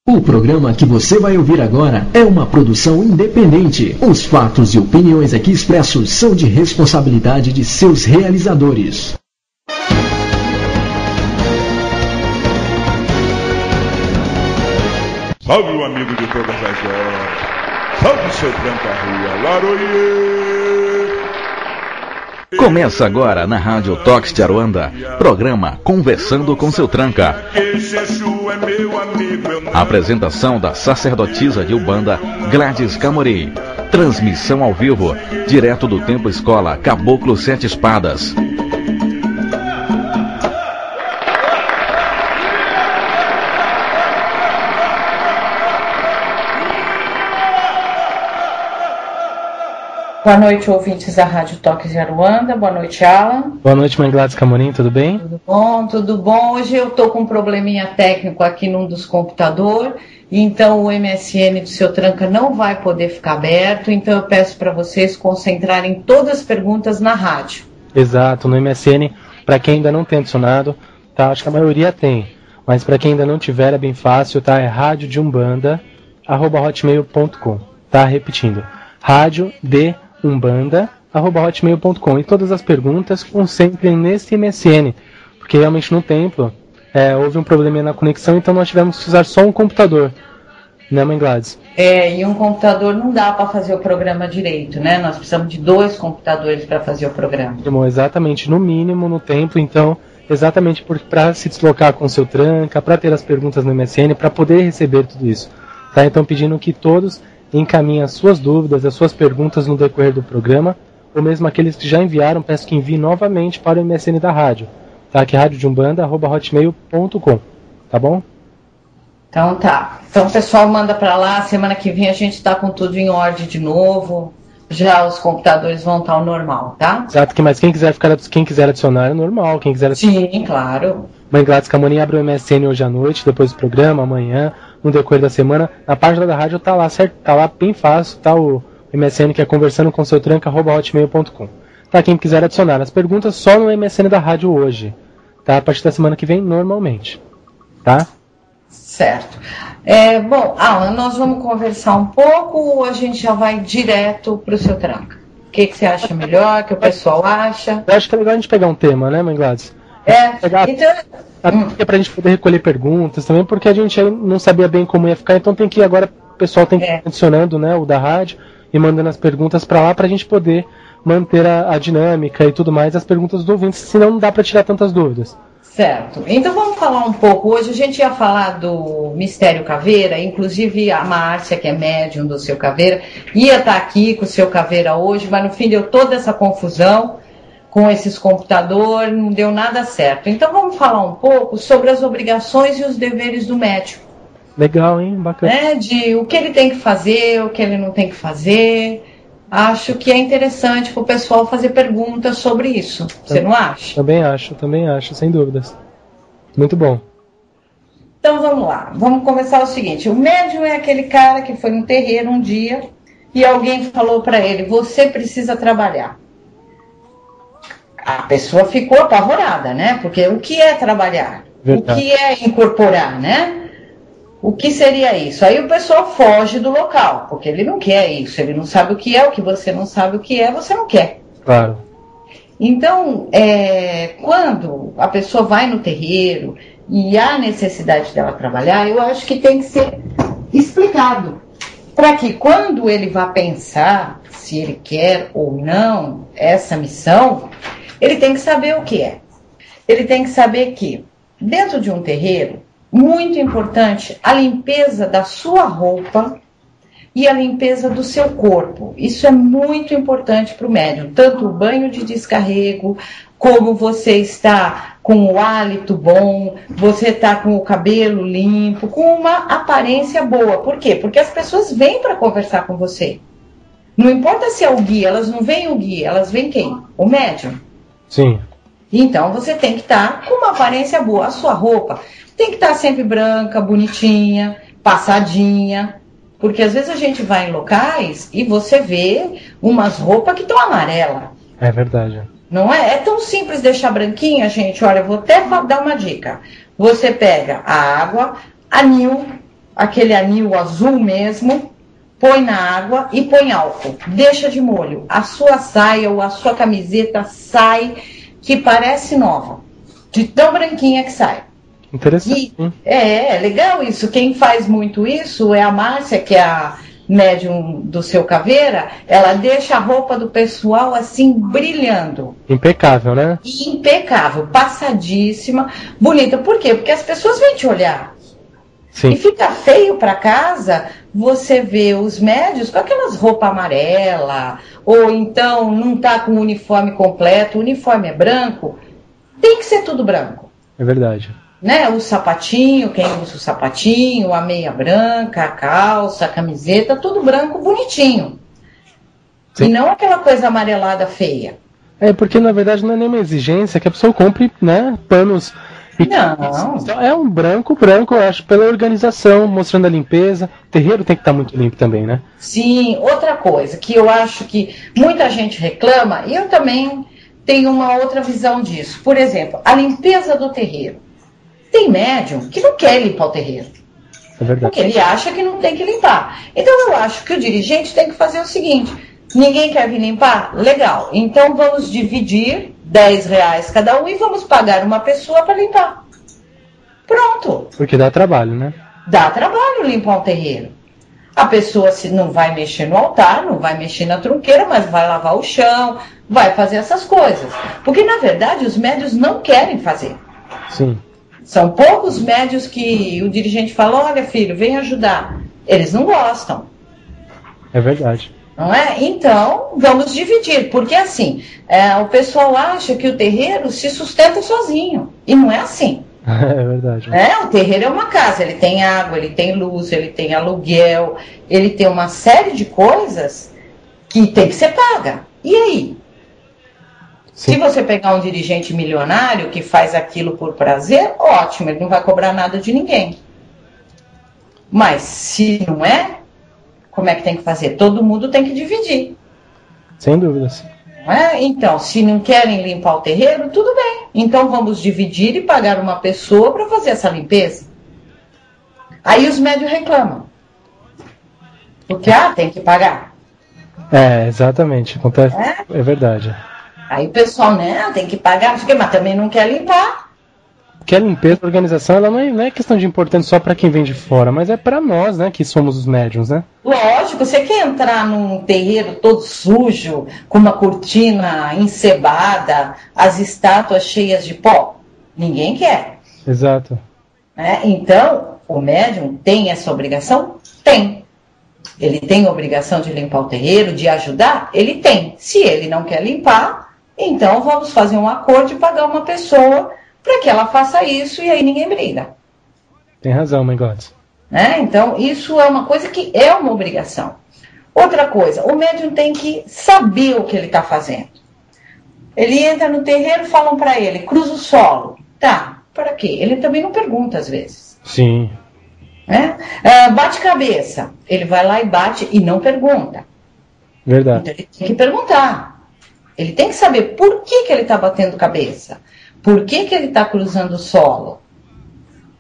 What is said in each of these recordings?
O programa que você vai ouvir agora é uma produção independente. Os fatos e opiniões aqui expressos são de responsabilidade de seus realizadores. Salve o amigo de todas as horas. Salve seu tranca-rua, Laroie. Começa agora na Rádio Tox de Aruanda, programa Conversando com seu Tranca. Apresentação da sacerdotisa de Umbanda, Gladys Camori. Transmissão ao vivo, direto do Templo Escola Caboclo Sete Espadas. Boa noite, ouvintes da Rádio Toques de Aruanda. Boa noite, Alan. Boa noite, mãe Gladys Camorim, tudo bem? Tudo bom, tudo bom. Hoje eu estou com um probleminha técnico aqui num dos computadores, então o MSN do seu Tranca não vai poder ficar aberto, então eu peço para vocês concentrarem todas as perguntas na rádio. Exato, no MSN, para quem ainda não tem adicionado, tá? Acho que a maioria tem, mas para quem ainda não tiver é bem fácil, tá? É radiodeumbanda@hotmail.com, tá? Repetindo, radiodeumbanda@hotmail.com, e todas as perguntas concentrem nesse MSN, porque realmente no templo houve um probleminha na conexão, então nós tivemos que usar só um computador, né, mãe Gladys? E um computador não dá para fazer o programa direito, né? Nós precisamos de 2 computadores para fazer o programa. Exatamente, no mínimo no templo, então, exatamente para se deslocar com o seu Tranca, para ter as perguntas no MSN, para poder receber tudo isso, tá? Então pedindo que todos encaminhem as suas dúvidas, as suas perguntas no decorrer do programa, ou mesmo aqueles que já enviaram, peço que enviem novamente para o MSN da rádio, tá? Que é radiodeumbanda@hotmail.com, tá bom? Então tá. Então o pessoal manda para lá, semana que vem a gente está com tudo em ordem de novo, já os computadores vão estar ao normal, tá? Exato, mas quem quiser adicionar é normal, quem quiser adicionar... Sim, claro. Mãe Gladys Camorim abre o MSN hoje à noite, depois do programa, amanhã, no decorrer da semana. Na página da rádio tá lá, certo? Tá lá bem fácil, tá o MSN, que é conversando com seu tranca@hotmail.com. Tá, quem quiser adicionar as perguntas só no MSN da rádio hoje, tá? A partir da semana que vem, normalmente, tá? Certo. Bom, Alan, nós vamos conversar um pouco ou a gente já vai direto pro seu Tranca? O que você acha melhor, que o pessoal acha? Eu acho que é legal a gente pegar um tema, né, mãe Gladys? Então... Até pra gente poder recolher perguntas também, porque a gente não sabia bem como ia ficar, então tem que agora, o pessoal tem que ir adicionando, né, o da rádio e mandando as perguntas pra lá pra gente poder manter a dinâmica e tudo mais, as perguntas dos ouvintes, senão não dá pra tirar tantas dúvidas. Certo. Então vamos falar um pouco. Hoje a gente ia falar do Mistério Caveira, inclusive a Márcia, que é médium do seu Caveira, ia estar aqui com o seu Caveira hoje, mas no fim deu toda essa confusão com esses computadores, não deu nada certo. Então vamos falar um pouco sobre as obrigações e os deveres do médium. Legal, hein? Bacana. De o que ele tem que fazer, o que ele não tem que fazer. Acho que é interessante para o pessoal fazer perguntas sobre isso. Você não acha? Também acho, sem dúvidas. Muito bom. Então vamos lá. Vamos começar o seguinte. O médium é aquele cara que foi no terreiro um dia e alguém falou para ele: você precisa trabalhar. A pessoa ficou apavorada, né? Porque o que é trabalhar? Verdade. O que é incorporar, né? O que seria isso? Aí o pessoal foge do local, porque ele não quer isso, ele não sabe o que é, o que você não sabe o que é, você não quer. Claro. Então, quando a pessoa vai no terreiro e há necessidade dela trabalhar, eu acho que tem que ser explicado, para que quando ele vá pensar se ele quer ou não essa missão, ele tem que saber o que é. Ele tem que saber que, dentro de um terreiro, muito importante a limpeza da sua roupa e a limpeza do seu corpo. Isso é muito importante para o médium. Tanto o banho de descarrego, como você está com o hálito bom, você está com o cabelo limpo, com uma aparência boa. Por quê? Porque as pessoas vêm para conversar com você. Não importa se é o guia, elas não veem o guia, elas veem quem? O médium. Sim. Então você tem que estar com uma aparência boa. A sua roupa tem que estar sempre branca, bonitinha, passadinha. Porque às vezes a gente vai em locais e você vê umas roupas que estão amarelas. É verdade. Não é? É tão simples deixar branquinha, gente. Olha, eu vou até dar uma dica. Você pega a água, anil, aquele anil azul mesmo, põe na água e põe álcool. Deixa de molho. A sua saia ou a sua camiseta sai que parece nova. De tão branquinha que sai. Interessante. É legal isso. Quem faz muito isso é a Márcia, que é a médium do seu Caveira. Ela deixa a roupa do pessoal assim brilhando. Impecável, né? Impecável, passadíssima, bonita. Por quê? Porque as pessoas vêm te olhar. Sim. E fica feio para casa você vê os médios com aquelas roupas amarelas, ou então não tá com o uniforme completo, o uniforme é branco, tem que ser tudo branco. É verdade. Né? O sapatinho, quem usa o sapatinho, a meia branca, a calça, a camiseta, tudo branco, bonitinho. Sim. E não aquela coisa amarelada feia. É, porque na verdade não é nenhuma exigência que a pessoa compre, né, panos. Não. É um branco, eu acho, pela organização, mostrando a limpeza. O terreiro tem que estar muito limpo também, né? Sim, outra coisa que eu acho que muita gente reclama, e eu também tenho uma outra visão disso. Por exemplo, a limpeza do terreiro. Tem médium que não quer limpar o terreiro. É verdade. Porque ele acha que não tem que limpar. Então eu acho que o dirigente tem que fazer o seguinte: ninguém quer vir limpar? Legal. Então vamos dividir R$10 cada um e vamos pagar uma pessoa para limpar. Pronto. Porque dá trabalho, né? Dá trabalho limpar um terreiro. A pessoa não vai mexer no altar, não vai mexer na trunqueira, mas vai lavar o chão, vai fazer essas coisas. Porque na verdade os médios não querem fazer. Sim. São poucos médios que o dirigente fala: olha filho, vem ajudar. Eles não gostam. É verdade. Não é? Então, vamos dividir, porque assim, o pessoal acha que o terreiro se sustenta sozinho, e não é assim. É verdade. O terreiro é uma casa, ele tem água, ele tem luz, ele tem aluguel, ele tem uma série de coisas que tem que ser paga. E aí? Sim. Se você pegar um dirigente milionário que faz aquilo por prazer, ótimo, ele não vai cobrar nada de ninguém. Mas se não é, como é que tem que fazer? Todo mundo tem que dividir. Sem dúvidas. Então, se não querem limpar o terreiro, tudo bem. Então vamos dividir e pagar uma pessoa para fazer essa limpeza. Aí os médios reclamam. Porque, tem que pagar. Exatamente. Acontece. É verdade. Aí o pessoal, tem que pagar, mas também não quer limpar. Porque a limpeza, a organização, ela não é questão de importância só para quem vem de fora, mas é para nós, né, que somos os médiuns, né? Lógico, você quer entrar num terreiro todo sujo, com uma cortina encebada, as estátuas cheias de pó? Ninguém quer. Exato. Então, o médium tem essa obrigação? Tem. Ele tem a obrigação de limpar o terreiro, de ajudar? Ele tem. Se ele não quer limpar, então vamos fazer um acordo e pagar uma pessoa para que ela faça isso, e aí ninguém briga. Tem razão, mãe Gods. Então, isso é uma coisa que é uma obrigação. Outra coisa, o médium tem que saber o que ele está fazendo. Ele entra no terreiro, falam para ele, cruza o solo. Tá, para quê? Ele também não pergunta às vezes. Sim. Bate cabeça. Ele vai lá e bate e não pergunta. Verdade. Então ele tem que perguntar. Ele tem que saber por que ele está batendo cabeça. Por que ele está cruzando o solo?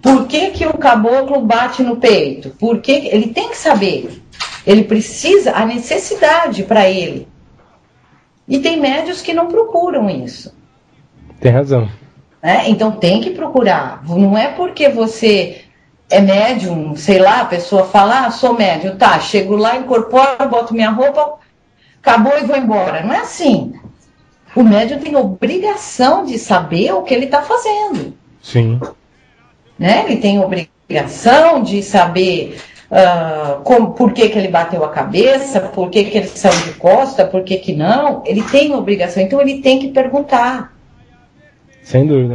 Por que o caboclo bate no peito? Ele tem que saber. Ele precisa, a necessidade para ele. E tem médios que não procuram isso. Tem razão. Então tem que procurar. Não é porque você é médium, sei lá, a pessoa fala, sou médium, tá, chego lá, incorporo, boto minha roupa, acabou e vou embora. Não é assim. O médium tem a obrigação de saber o que ele está fazendo. Sim. Ele tem a obrigação de saber por que ele bateu a cabeça, por que ele saiu de costa, por que não. Ele tem a obrigação, então ele tem que perguntar. Sem dúvida.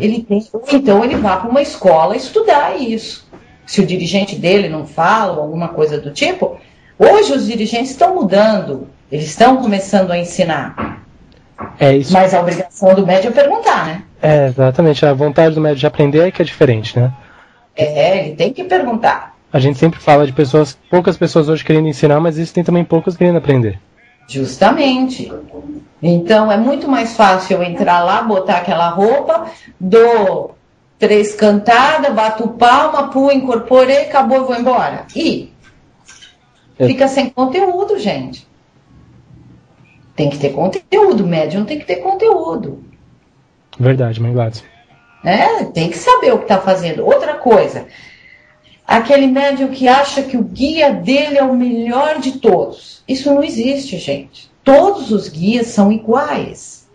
Então ele vai para uma escola estudar isso. Se o dirigente dele não fala, ou alguma coisa do tipo, hoje os dirigentes estão mudando, eles estão começando a ensinar. Isso. Mas a obrigação do médium é perguntar, né? Exatamente. A vontade do médium de aprender é que é diferente, né? Ele tem que perguntar. A gente sempre fala de poucas pessoas hoje querendo ensinar, mas existem também poucas querendo aprender. Justamente. Então é muito mais fácil eu entrar lá, botar aquela roupa, dou 3 cantadas, bato palma, incorporei, acabou, eu vou embora. E fica sem conteúdo, gente. Tem que ter conteúdo, médium tem que ter conteúdo. Verdade, mãe Gladys. Tem que saber o que está fazendo. Outra coisa, aquele médium que acha que o guia dele é o melhor de todos. Isso não existe, gente. Todos os guias são iguais.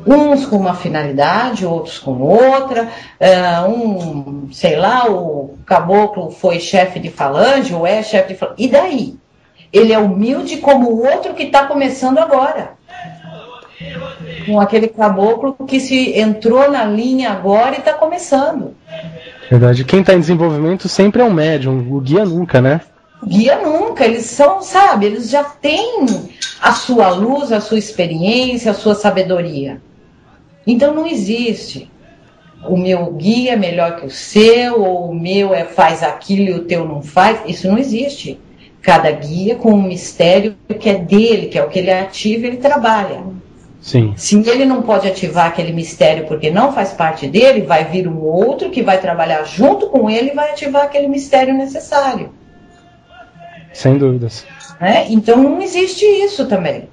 Uns com uma finalidade, outros com outra. Sei lá, o caboclo foi chefe de falange, ou é chefe de falange. E daí? Ele é humilde como o outro que está começando agora. Com aquele caboclo que se entrou na linha agora e está começando. Verdade. Quem está em desenvolvimento sempre é um médium, o guia nunca, né? Guia nunca, eles são, sabe, eles já têm a sua luz, a sua experiência, a sua sabedoria. Então não existe o meu guia é melhor que o seu, ou o meu faz aquilo e o teu não faz. Isso não existe. Cada guia com um mistério que é dele, que é o que ele ativa, ele trabalha. Sim. Se ele não pode ativar aquele mistério porque não faz parte dele, vai vir um outro que vai trabalhar junto com ele e vai ativar aquele mistério necessário. Sem dúvidas. Então não existe isso também.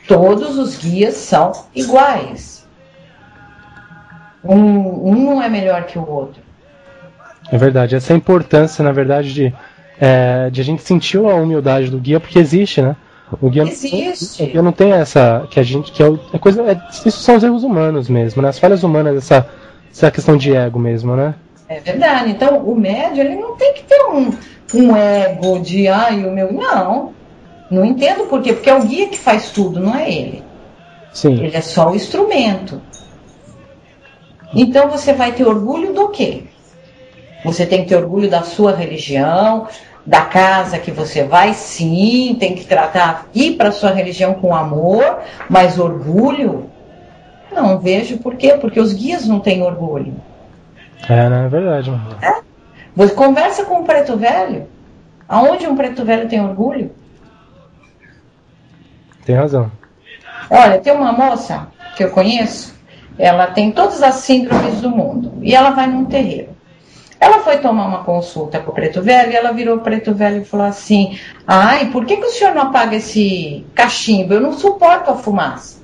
Todos os guias são iguais. Um não é melhor que o outro. É verdade. Essa é a importância, na verdade, de a gente sentir a humildade do guia, porque existe, né? O guia existe. O guia não tem essa isso são os erros humanos mesmo, né? As falhas humanas, essa questão de ego mesmo, né? É verdade. Então o médium, ele não tem que ter um ego de o meu. Não entendo por quê, porque é o guia que faz tudo, não é ele. Sim. Ele é só o instrumento. Então você vai ter orgulho do quê? Você tem que ter orgulho da sua religião, da casa que você vai, sim, tem que ir para a sua religião com amor, mas orgulho? Não vejo por quê, porque os guias não têm orgulho. Não é verdade. Você conversa com um preto velho, aonde um preto velho tem orgulho? Tem razão. Olha, tem uma moça que eu conheço, ela tem todas as síndromes do mundo, e ela vai num terreiro. Ela foi tomar uma consulta com o preto velho e ela virou o preto velho e falou assim: por que o senhor não apaga esse cachimbo? Eu não suporto a fumaça.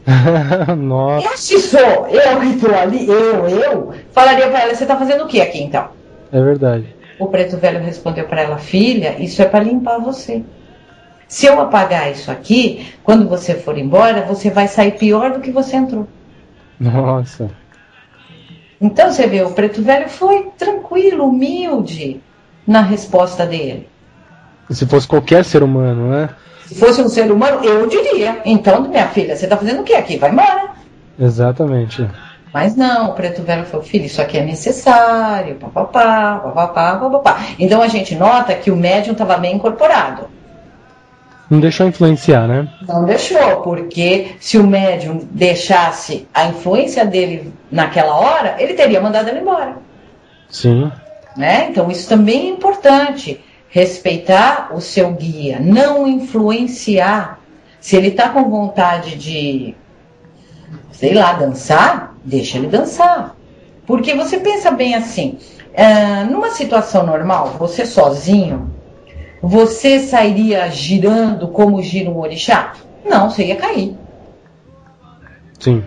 Nossa. Se sou eu que estou ali, eu falaria para ela: você está fazendo o que aqui então? É verdade. O preto velho respondeu para ela: filha, isso é para limpar você. Se eu apagar isso aqui, quando você for embora, você vai sair pior do que você entrou. Nossa. Então você vê, o preto velho foi tranquilo, humilde na resposta dele. Se fosse qualquer ser humano, né? Se fosse um ser humano, eu diria: então, minha filha, você está fazendo o que aqui? Vai embora. Exatamente. Mas não, o preto velho falou: filho, isso aqui é necessário, papapá. Então a gente nota que o médium estava bem incorporado. Não deixou influenciar, né? Não deixou, porque se o médium deixasse a influência dele naquela hora, ele teria mandado ela embora. Sim. Então isso também é importante. Respeitar o seu guia, não influenciar. Se ele está com vontade de, sei lá, dançar, deixa ele dançar. Porque você pensa bem assim, numa situação normal, você sozinho, você sairia girando como gira um orixá? Não, você ia cair. Sim.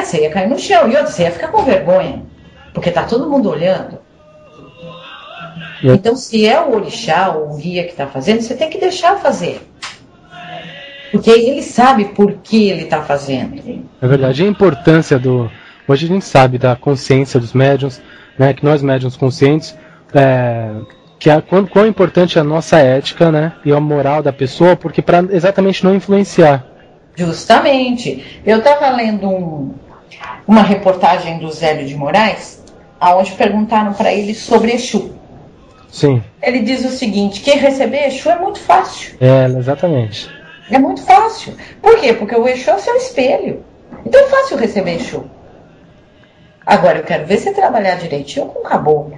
Você ia cair no chão. E outra, você ia ficar com vergonha. Porque tá todo mundo olhando. Então, se é o orixá ou o guia que está fazendo, você tem que deixar fazer. Porque ele sabe por que ele está fazendo. É verdade. A importância hoje a gente sabe da consciência dos médiuns, né? Que nós médiuns conscientes... quão importante é a nossa ética, né, e a moral da pessoa, porque para exatamente não influenciar. Justamente. Eu estava lendo uma reportagem do Zélio de Moraes, onde perguntaram para ele sobre Exu. Sim. Ele diz o seguinte: que receber Exu é muito fácil. Exatamente. É muito fácil. Por quê? Porque o Exu é o seu espelho. Então é fácil receber Exu. Agora eu quero ver você trabalhar direitinho com o caboclo,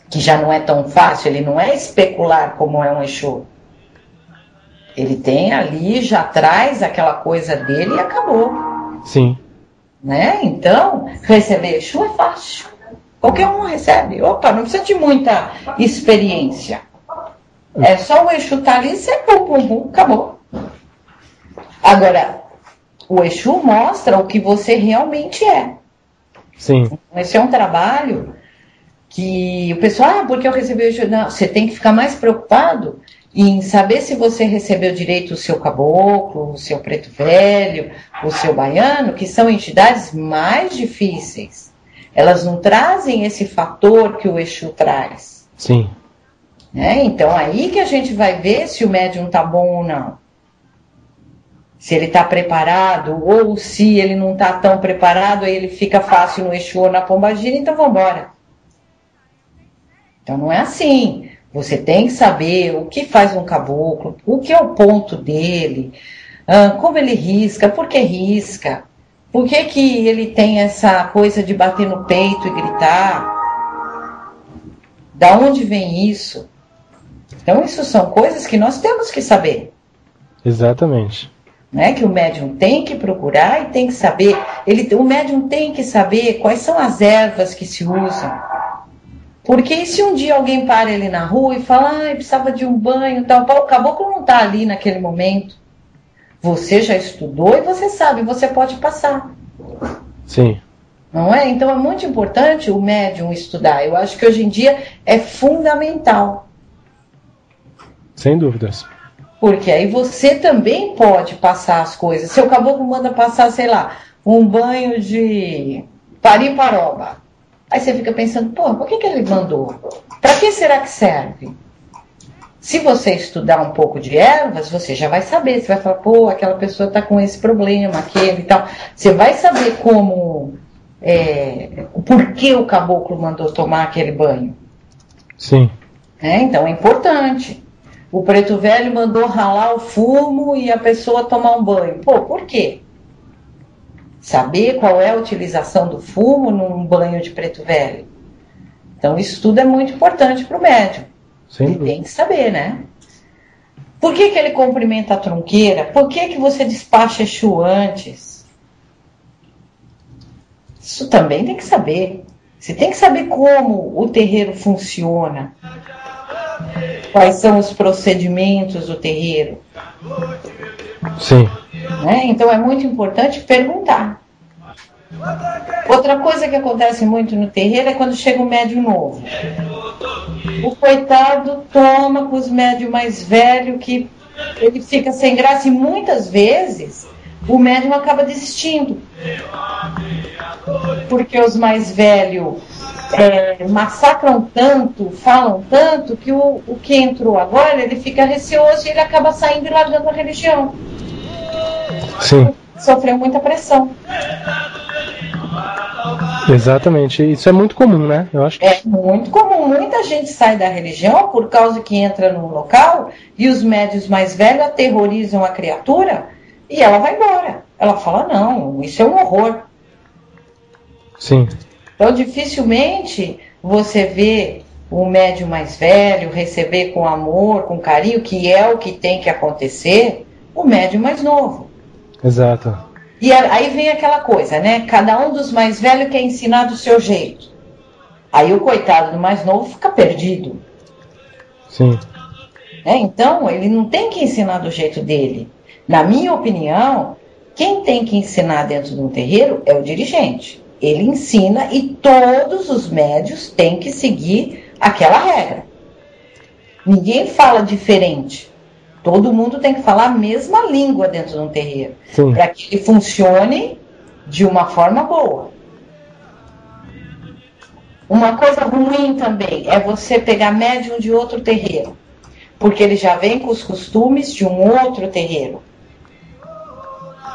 que já não é tão fácil, ele não é especular como é um Exu. Ele tem ali, já traz aquela coisa dele e acabou. Sim. né? Então, receber Exu é fácil. Qualquer um recebe. Opa, não precisa de muita experiência. É só o Exu tá ali, você pum, pum, pum, acabou. Agora, o Exu mostra o que você realmente é. Sim. Esse é um trabalho que o pessoal, porque eu recebi o Exu? Não, você tem que ficar mais preocupado em saber se você recebeu direito o seu caboclo, o seu preto velho, o seu baiano, que são entidades mais difíceis. Elas não trazem esse fator que o Exu traz. Sim. Então aí que a gente vai ver se o médium está bom ou não. Se ele está preparado, ou se ele não está tão preparado, aí ele fica fácil no Exu ou na Pombagira, então vamos embora. Então não é assim. Você tem que saber o que faz um caboclo, o que é o ponto dele, como ele risca, por que risca, por que ele tem essa coisa de bater no peito e gritar, da onde vem isso. Então isso são coisas que nós temos que saber. Exatamente. Que o médium tem que procurar e tem que saber. O médium tem que saber quais são as ervas que se usam. Porque se um dia alguém para ele na rua e fala, precisava de um banho, tal, o caboclo não está ali naquele momento. Você já estudou e você sabe, você pode passar. Sim. Não é? Então é muito importante o médium estudar. Eu acho que hoje em dia é fundamental. Sem dúvidas. Porque aí você também pode passar as coisas. Seu caboclo manda passar, sei lá, um banho de pariparoba. Aí você fica pensando, por que ele mandou? Para que será que serve? Se você estudar um pouco de ervas, você já vai saber. Você vai falar, aquela pessoa está com esse problema, aquele e tal. Você vai saber como, por que o caboclo mandou tomar aquele banho. Sim. Então é importante. O preto velho mandou ralar o fumo e a pessoa tomar um banho. Por quê? Saber qual é a utilização do fumo num banho de preto velho. Então isso tudo é muito importante para o médium. Ele tem que saber, né? Por que ele cumprimenta a trunqueira? Por que você despacha Exu antes? Isso também tem que saber. Você tem que saber como o terreiro funciona. Quais são os procedimentos do terreiro. Sim. Então é muito importante perguntar. Outra coisa que acontece muito no terreiro é quando chega um médium novo. O coitado toma com os médiums mais velhos, que ele fica sem graça, e muitas vezes o médium acaba desistindo. Porque os mais velhos massacram tanto, falam tanto, que o que entrou agora, ele fica receoso e ele acaba saindo e largando a religião. Sim. Sofreu muita pressão. Exatamente. Isso é muito comum, né? Eu acho que... É muito comum. Muita gente sai da religião por causa que entra num local e os médios mais velhos aterrorizam a criatura e ela vai embora. Ela fala, não, isso é um horror. Sim. Então, dificilmente você vê o médium mais velho receber com amor, com carinho, que é o que tem que acontecer, o médium mais novo. Exato. E aí vem aquela coisa, né? Cada um dos mais velhos quer ensinar do seu jeito. Aí o coitado do mais novo fica perdido. Sim. Então, ele não tem que ensinar do jeito dele. Na minha opinião, quem tem que ensinar dentro de um terreiro é o dirigente. Ele ensina e todos os médios têm que seguir aquela regra. Ninguém fala diferente. Todo mundo tem que falar a mesma língua dentro de um terreiro, para que ele funcione de uma forma boa. Uma coisa ruim também é você pegar médium de outro terreiro, porque ele já vem com os costumes de um outro terreiro.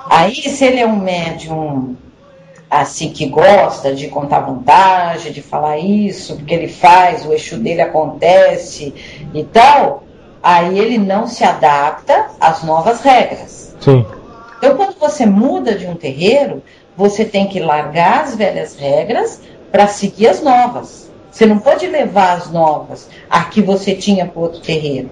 Aí, se ele é um médium assim que gosta de contar vantagem, de falar isso, porque ele faz, o Exu dele acontece e tal, aí ele não se adapta às novas regras. Sim. Então, quando você muda de um terreiro, você tem que largar as velhas regras para seguir as novas. Você não pode levar as novas a que você tinha para outro terreiro.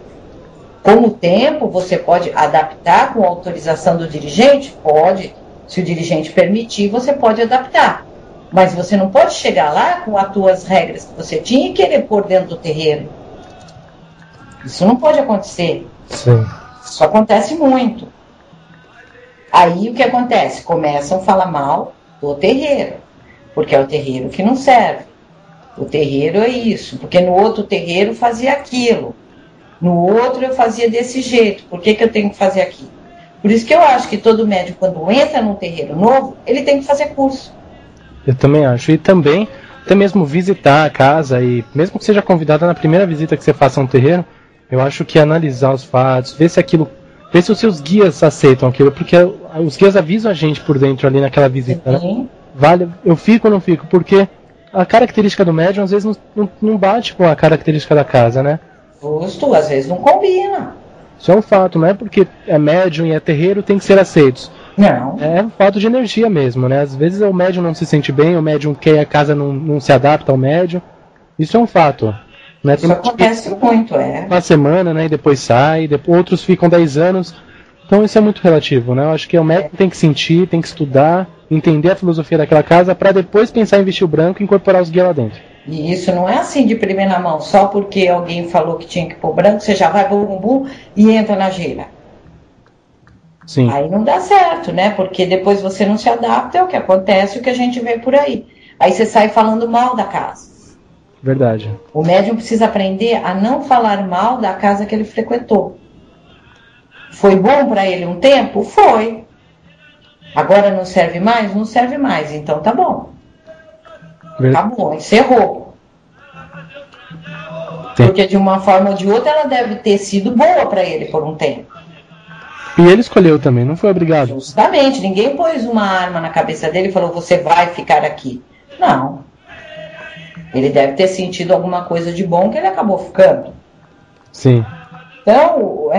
Com o tempo, você pode adaptar com a autorização do dirigente? Pode. Se o dirigente permitir, você pode adaptar. Mas você não pode chegar lá com as tuas regras que você tinha e querer pôr dentro do terreiro. Isso não pode acontecer. Sim. Isso acontece muito. Aí o que acontece? Começam a falar mal do terreiro, porque é o terreiro que não serve. O terreiro é isso, porque no outro terreiro fazia aquilo. No outro eu fazia desse jeito. Por que eu tenho que fazer aqui? Por isso que eu acho que todo médico, quando entra num terreiro novo, ele tem que fazer curso. Eu também acho. E também, até mesmo visitar a casa, e mesmo que seja convidada na primeira visita que você faça a um terreiro, eu acho que analisar os fatos, ver se os seus guias aceitam aquilo, porque os guias avisam a gente por dentro ali naquela visita, né? Vale, eu fico ou não fico? Porque a característica do médium às vezes não bate com a característica da casa, né? Justo, às vezes não combina. Isso é um fato, não é porque é médium e é terreiro tem que ser aceitos. Não. É um fato de energia mesmo, né? Às vezes o médium não se sente bem, o médium quer e a casa não se adapta ao médium. Isso é um fato. Né? Isso acontece muito, uma semana, né? E depois sai, outros ficam 10 anos. Então isso é muito relativo, né? Eu acho que o médium tem que sentir, tem que estudar, entender a filosofia daquela casa para depois pensar em vestir o branco e incorporar os guias lá dentro. E isso não é assim de primeira mão, só porque alguém falou que tinha que pôr branco, você já vai bumbum e entra na gira. Sim. Aí não dá certo, né? Porque depois você não se adapta, é o que acontece, o que a gente vê por aí. Aí você sai falando mal da casa. Verdade. O médium precisa aprender a não falar mal da casa que ele frequentou. Foi bom para ele um tempo? Foi. Agora não serve mais? Não serve mais. Então tá bom. Acabou, encerrou. Sim. Porque de uma forma ou de outra ela deve ter sido boa para ele por um tempo. E ele escolheu também, não foi obrigado. Justamente, ninguém pôs uma arma na cabeça dele e falou, você vai ficar aqui. Não. Ele deve ter sentido alguma coisa de bom que ele acabou ficando. Sim. Então,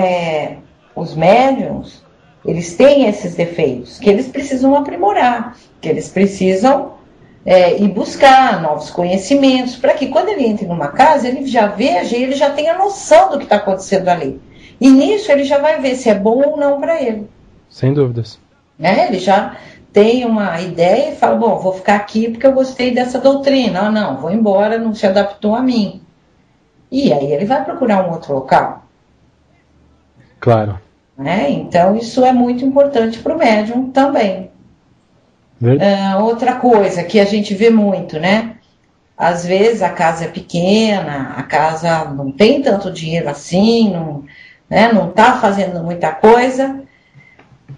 os médiuns, eles têm esses defeitos que eles precisam aprimorar, que eles precisam ir buscar novos conhecimentos, para que quando ele entre numa casa, ele já veja e ele já tenha noção do que está acontecendo ali. E nisso ele já vai ver se é bom ou não para ele. Sem dúvidas. Ele já tem uma ideia e fala, bom, vou ficar aqui porque eu gostei dessa doutrina. Não, vou embora, não se adaptou a mim. E aí ele vai procurar um outro local. Claro. Então isso é muito importante para o médium também. Outra coisa que a gente vê muito, né? Às vezes a casa é pequena, a casa não tem tanto dinheiro assim, não está fazendo muita coisa.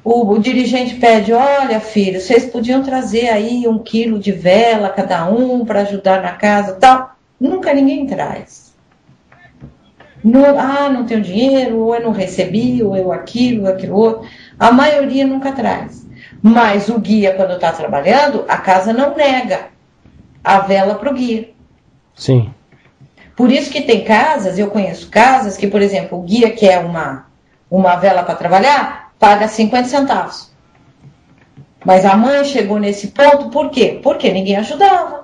O dirigente pede, olha filho, vocês podiam trazer aí 1 quilo de vela cada um para ajudar na casa, tal. Nunca ninguém traz. Não tenho dinheiro, ou eu não recebi, ou eu aquilo outro. A maioria nunca traz. Mas o guia, quando está trabalhando, a casa não nega a vela para o guia. Sim. Por isso que tem casas, eu conheço casas que, por exemplo, o guia quer uma vela para trabalhar, paga 50 centavos. Mas a mãe chegou nesse ponto, por quê? Porque ninguém ajudava.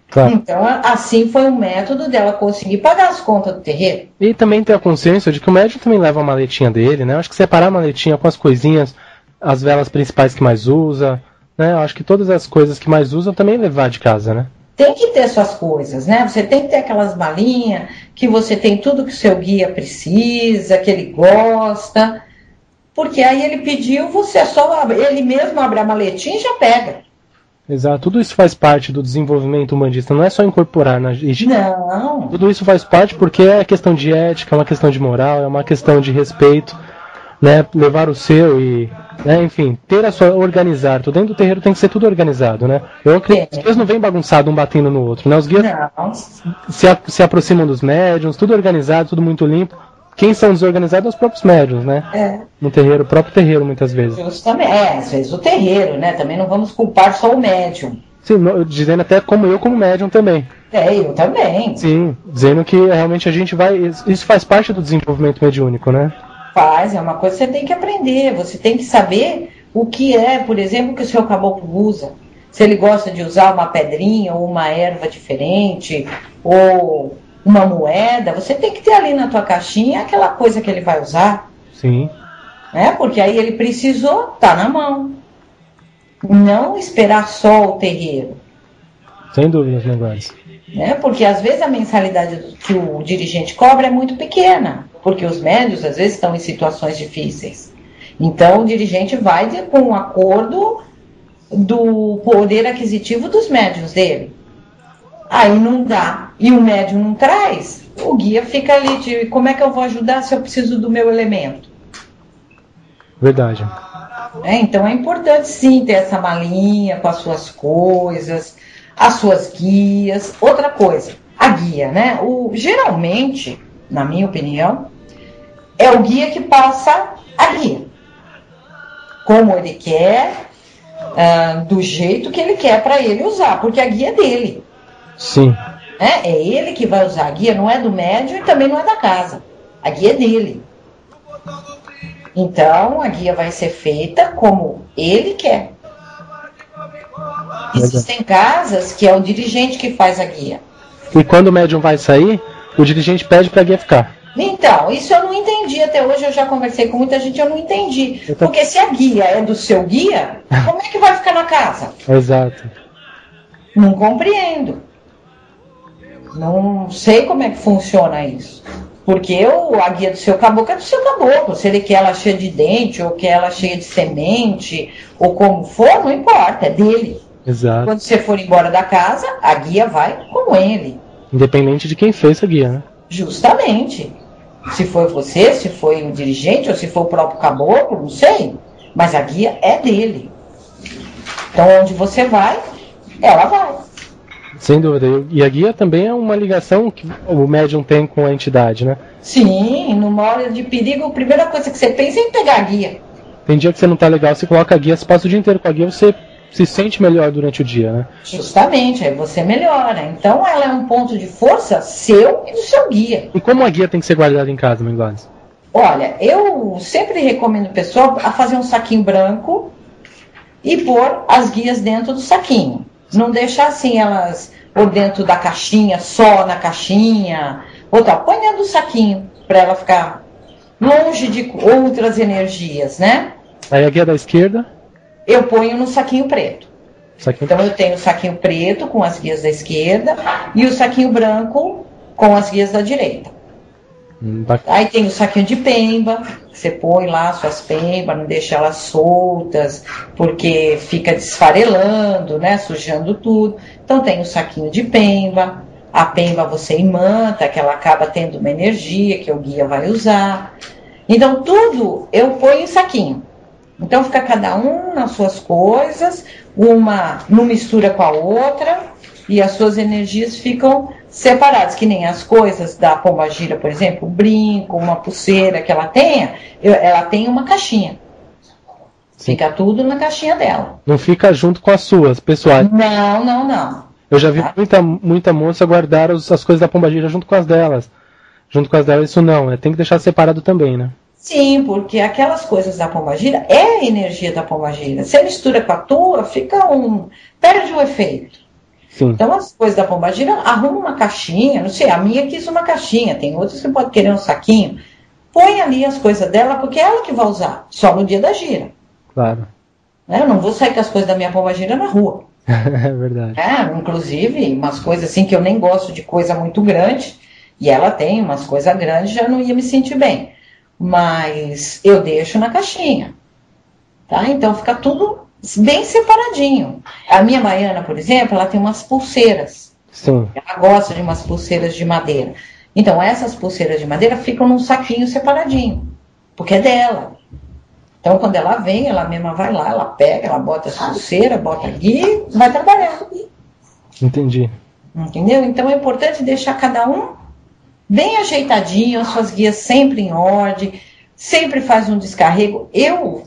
Claro. Então, assim foi um método dela conseguir pagar as contas do terreiro. E também ter a consciência de que o médium também leva a maletinha dele, né? Eu acho que separar a maletinha com as coisinhas, as velas principais que mais usa, né? Eu acho que todas as coisas que mais usam também levar de casa, né? Tem que ter suas coisas, né? Você tem que ter aquelas malinhas, que você tem tudo que o seu guia precisa, que ele gosta. Porque aí ele pediu, você ele mesmo abre a maletinha e já pega. Exato, tudo isso faz parte do desenvolvimento humanista, não é só incorporar na higiene. Não. Tudo isso faz parte porque é questão de ética, é uma questão de moral, é uma questão de respeito, né? Levar o seu e, né? Enfim, ter a sua, organizar. Tudo dentro do terreiro tem que ser tudo organizado, né? Eu acredito que os guias não vêm bagunçados, um batendo no outro, né? Os guias se aproximam dos médiuns, tudo organizado, tudo muito limpo. Quem são desorganizados são os próprios médiuns, né? No terreiro, o próprio terreiro, muitas vezes. Justamente, às vezes o terreiro, né? Também não vamos culpar só o médium. Sim, dizendo até como médium também. Eu também. Sim, dizendo que realmente a gente vai... Isso faz parte do desenvolvimento mediúnico, né? É uma coisa que você tem que aprender. Você tem que saber o que é, por exemplo, que o seu caboclo usa. Se ele gosta de usar uma pedrinha ou uma erva diferente, ou uma moeda, você tem que ter ali na tua caixinha aquela coisa que ele vai usar. Sim. Porque aí ele precisou, tá na mão. Não esperar só o terreiro. Sem dúvidas, Meglares. Né? Porque às vezes a mensalidade que o dirigente cobra é muito pequena, porque os médios às vezes estão em situações difíceis. Então o dirigente vai com um acordo do poder aquisitivo dos médios dele. Aí não dá, e o médium não traz, o guia fica ali de como é que eu vou ajudar se eu preciso do meu elemento? Verdade. Então é importante sim ter essa malinha com as suas coisas, as suas guias. Outra coisa, a guia, né? Geralmente, na minha opinião, é o guia que passa a guia. Como ele quer, do jeito que ele quer para ele usar, porque a guia é dele. Sim. É ele que vai usar a guia, não é do médium e também não é da casa. A guia é dele. Então, a guia vai ser feita como ele quer. Existem casas que é o dirigente que faz a guia. E quando o médium vai sair, o dirigente pede para a guia ficar. Então, isso eu não entendi até hoje, eu já conversei com muita gente, eu não entendi. Porque se a guia é do seu guia, como é que vai ficar na casa? Exato. Não compreendo. Não sei como é que funciona isso. Porque a guia do seu caboclo é do seu caboclo. Se ele quer ela cheia de dente, ou quer ela cheia de semente, ou como for, não importa, é dele. Exato. Quando você for embora da casa, a guia vai com ele. Independente de quem fez a guia, né? Justamente. Se foi você, se foi o dirigente, ou se foi o próprio caboclo, não sei. Mas a guia é dele. Então, onde você vai, ela vai. Sem dúvida. E a guia também é uma ligação que o médium tem com a entidade, né? Sim, numa hora de perigo, a primeira coisa que você pensa é em pegar a guia. Tem dia que você não tá legal, você coloca a guia, você passa o dia inteiro com a guia, você se sente melhor durante o dia, né? Justamente, aí você melhora. Então ela é um ponto de força seu e do seu guia. E como a guia tem que ser guardada em casa, Meglares? Olha, eu sempre recomendo o pessoal a fazer um saquinho branco e pôr as guias dentro do saquinho. Não deixar assim elas ou dentro da caixinha, só na caixinha, ou tal. Põe dentro do saquinho, para ela ficar longe de outras energias, né? Aí a guia da esquerda? Eu ponho no saquinho preto. Saquinho... Então eu tenho o saquinho preto com as guias da esquerda e o saquinho branco com as guias da direita. Aí tem o saquinho de pemba, você põe lá suas pembas, não deixa elas soltas, porque fica desfarelando, né, sujando tudo. Então tem o saquinho de pemba, a pemba você imanta, que ela acaba tendo uma energia que o guia vai usar. Então tudo eu ponho em saquinho. Então fica cada um nas suas coisas, uma não mistura com a outra, e as suas energias ficam separadas, que nem as coisas da pombagira, por exemplo, um brinco, uma pulseira que ela tenha, ela tem uma caixinha. Sim. Fica tudo na caixinha dela. Não fica junto com as suas, pessoais? Não. Eu já vi muita moça guardar as coisas da pombagira junto com as delas. Junto com as delas, isso não, tem que deixar separado também, né? Sim, porque aquelas coisas da pombagira é a energia da pombagira. Se mistura com a tua, perde o efeito. Sim. Então as coisas da pombagira, arruma uma caixinha, não sei, a minha quis uma caixinha, tem outras que pode querer um saquinho. Põe ali as coisas dela, porque é ela que vai usar, só no dia da gira. Claro. Eu não vou sair com as coisas da minha pombagira na rua. É verdade. Inclusive, umas coisas assim que eu nem gosto de coisa muito grande, e ela tem umas coisas grandes, já não ia me sentir bem. Mas eu deixo na caixinha. Tá? Então fica tudo bem separadinho. A minha baiana, por exemplo, ela tem umas pulseiras. Sim. Ela gosta de umas pulseiras de madeira. Então essas pulseiras de madeira ficam num saquinho separadinho, porque é dela. Então quando ela vem, ela mesma vai lá, ela pega, ela bota as pulseiras, bota aqui e vai trabalhar. Entendi. Entendeu? Então é importante deixar cada um bem ajeitadinho, as suas guias sempre em ordem, sempre faz um descarrego. Eu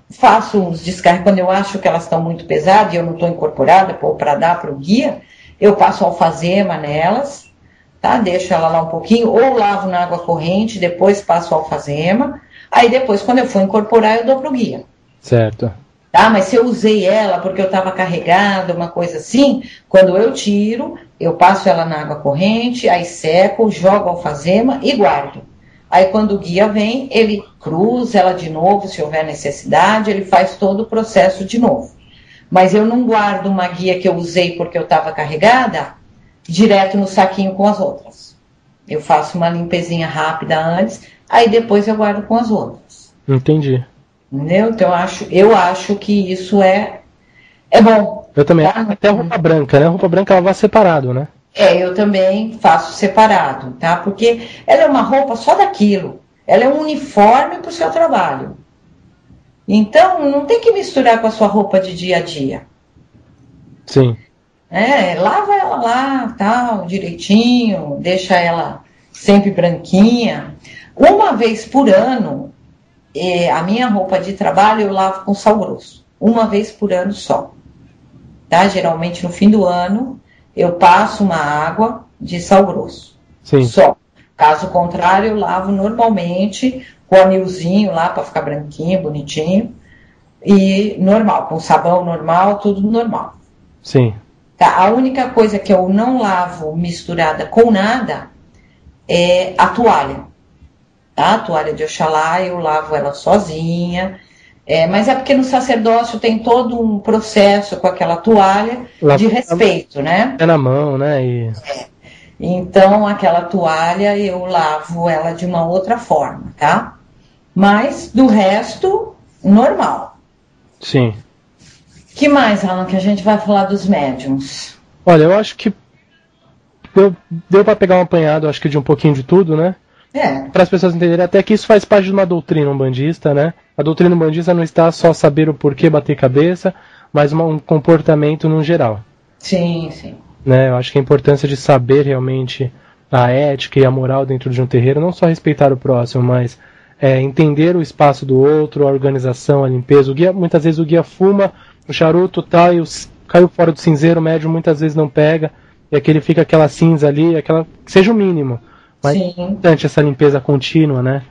faço uns descarregos quando eu acho que elas estão muito pesadas e eu não estou incorporada para dar para o guia, eu passo alfazema nelas, tá? Deixo ela lá um pouquinho, ou lavo na água corrente, depois passo alfazema, aí depois quando eu for incorporar eu dou para o guia. Certo. Tá? Mas se eu usei ela porque eu estava carregada, uma coisa assim, quando eu tiro, eu passo ela na água corrente, aí seco, jogo alfazema e guardo. Aí quando o guia vem, ele cruza ela de novo, se houver necessidade, ele faz todo o processo de novo. Mas eu não guardo uma guia que eu usei porque eu estava carregada direto no saquinho com as outras. Eu faço uma limpezinha rápida antes, aí depois eu guardo com as outras. Entendi. Entendeu? Então eu acho que isso é bom. Eu também. Tá? Até a roupa branca, né? A roupa branca ela vai separado, né? Eu também faço separado, tá? Porque ela é uma roupa só daquilo. Ela é um uniforme para o seu trabalho. Então, não tem que misturar com a sua roupa de dia a dia. Sim. Lava ela lá, tal, direitinho, deixa ela sempre branquinha. Uma vez por ano, a minha roupa de trabalho eu lavo com sal grosso. Uma vez por ano só. Tá? Geralmente no fim do ano, eu passo uma água de sal grosso. Sim. Só. Caso contrário, eu lavo normalmente com anilzinho lá para ficar branquinho, bonitinho. E normal, com sabão normal, tudo normal. Sim. Tá? A única coisa que eu não lavo misturada com nada é a toalha. Tá? A toalha de Oxalá, eu lavo ela sozinha. Mas é porque no sacerdócio tem todo um processo com aquela toalha de respeito, né? É na mão, né? Então, aquela toalha eu lavo ela de uma outra forma, tá? Mas, do resto, normal. Sim. Que mais, Alan, que a gente vai falar dos médiums? Olha, eu acho que deu para pegar um apanhado, acho que de um pouquinho de tudo, né? Para as pessoas entenderem até que isso faz parte de uma doutrina umbandista, né? A doutrina umbandista não está só saber o porquê bater cabeça, mas um comportamento no geral. Sim, sim. Né? Eu acho que a importância de saber realmente a ética e a moral dentro de um terreiro, não só respeitar o próximo, mas entender o espaço do outro, a organização, a limpeza. O guia, muitas vezes o guia fuma o charuto tal, e caiu fora do cinzeiro, o médium muitas vezes não pega, e aquele fica aquela cinza ali, que seja o mínimo. Mas é importante essa limpeza contínua, né?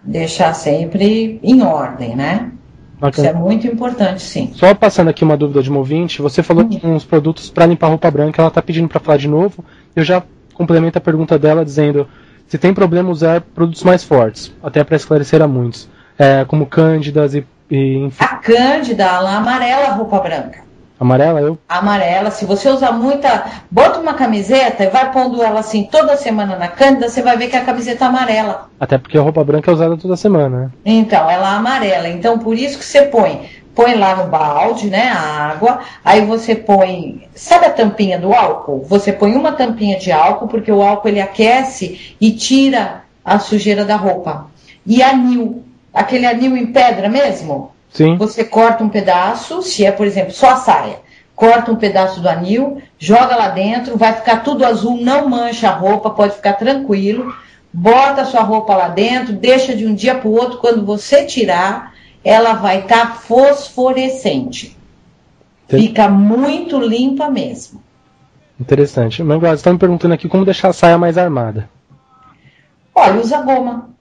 Deixar sempre em ordem, né? Bacana. Isso é muito importante, sim. Só passando aqui uma dúvida de uma ouvinte, você falou de uns produtos para limpar roupa branca, ela está pedindo para falar de novo, eu já complemento a pergunta dela dizendo se tem problema usar produtos mais fortes, até para esclarecer a muitos, como cândidas e enfim. A cândida, ela amarela a roupa branca. Amarela? Amarela, se você usar muita... Bota uma camiseta e vai pondo ela assim toda semana na cândida, você vai ver que a camiseta é amarela. Até porque a roupa branca é usada toda semana, né? Então, ela é amarela. Então, por isso que você põe lá no balde, né, a água, aí você põe... Sabe a tampinha do álcool? Você põe uma tampinha de álcool, porque o álcool ele aquece e tira a sujeira da roupa. E anil, aquele anil em pedra mesmo... Sim. Você corta um pedaço, se é, por exemplo, só a saia, corta um pedaço do anil, joga lá dentro, vai ficar tudo azul, não mancha a roupa, pode ficar tranquilo, bota a sua roupa lá dentro, deixa de um dia para o outro, quando você tirar, ela vai estar fosforescente. Fica muito limpa mesmo. Interessante. Mas, você está me perguntando aqui como deixar a saia mais armada. Olha, usa goma.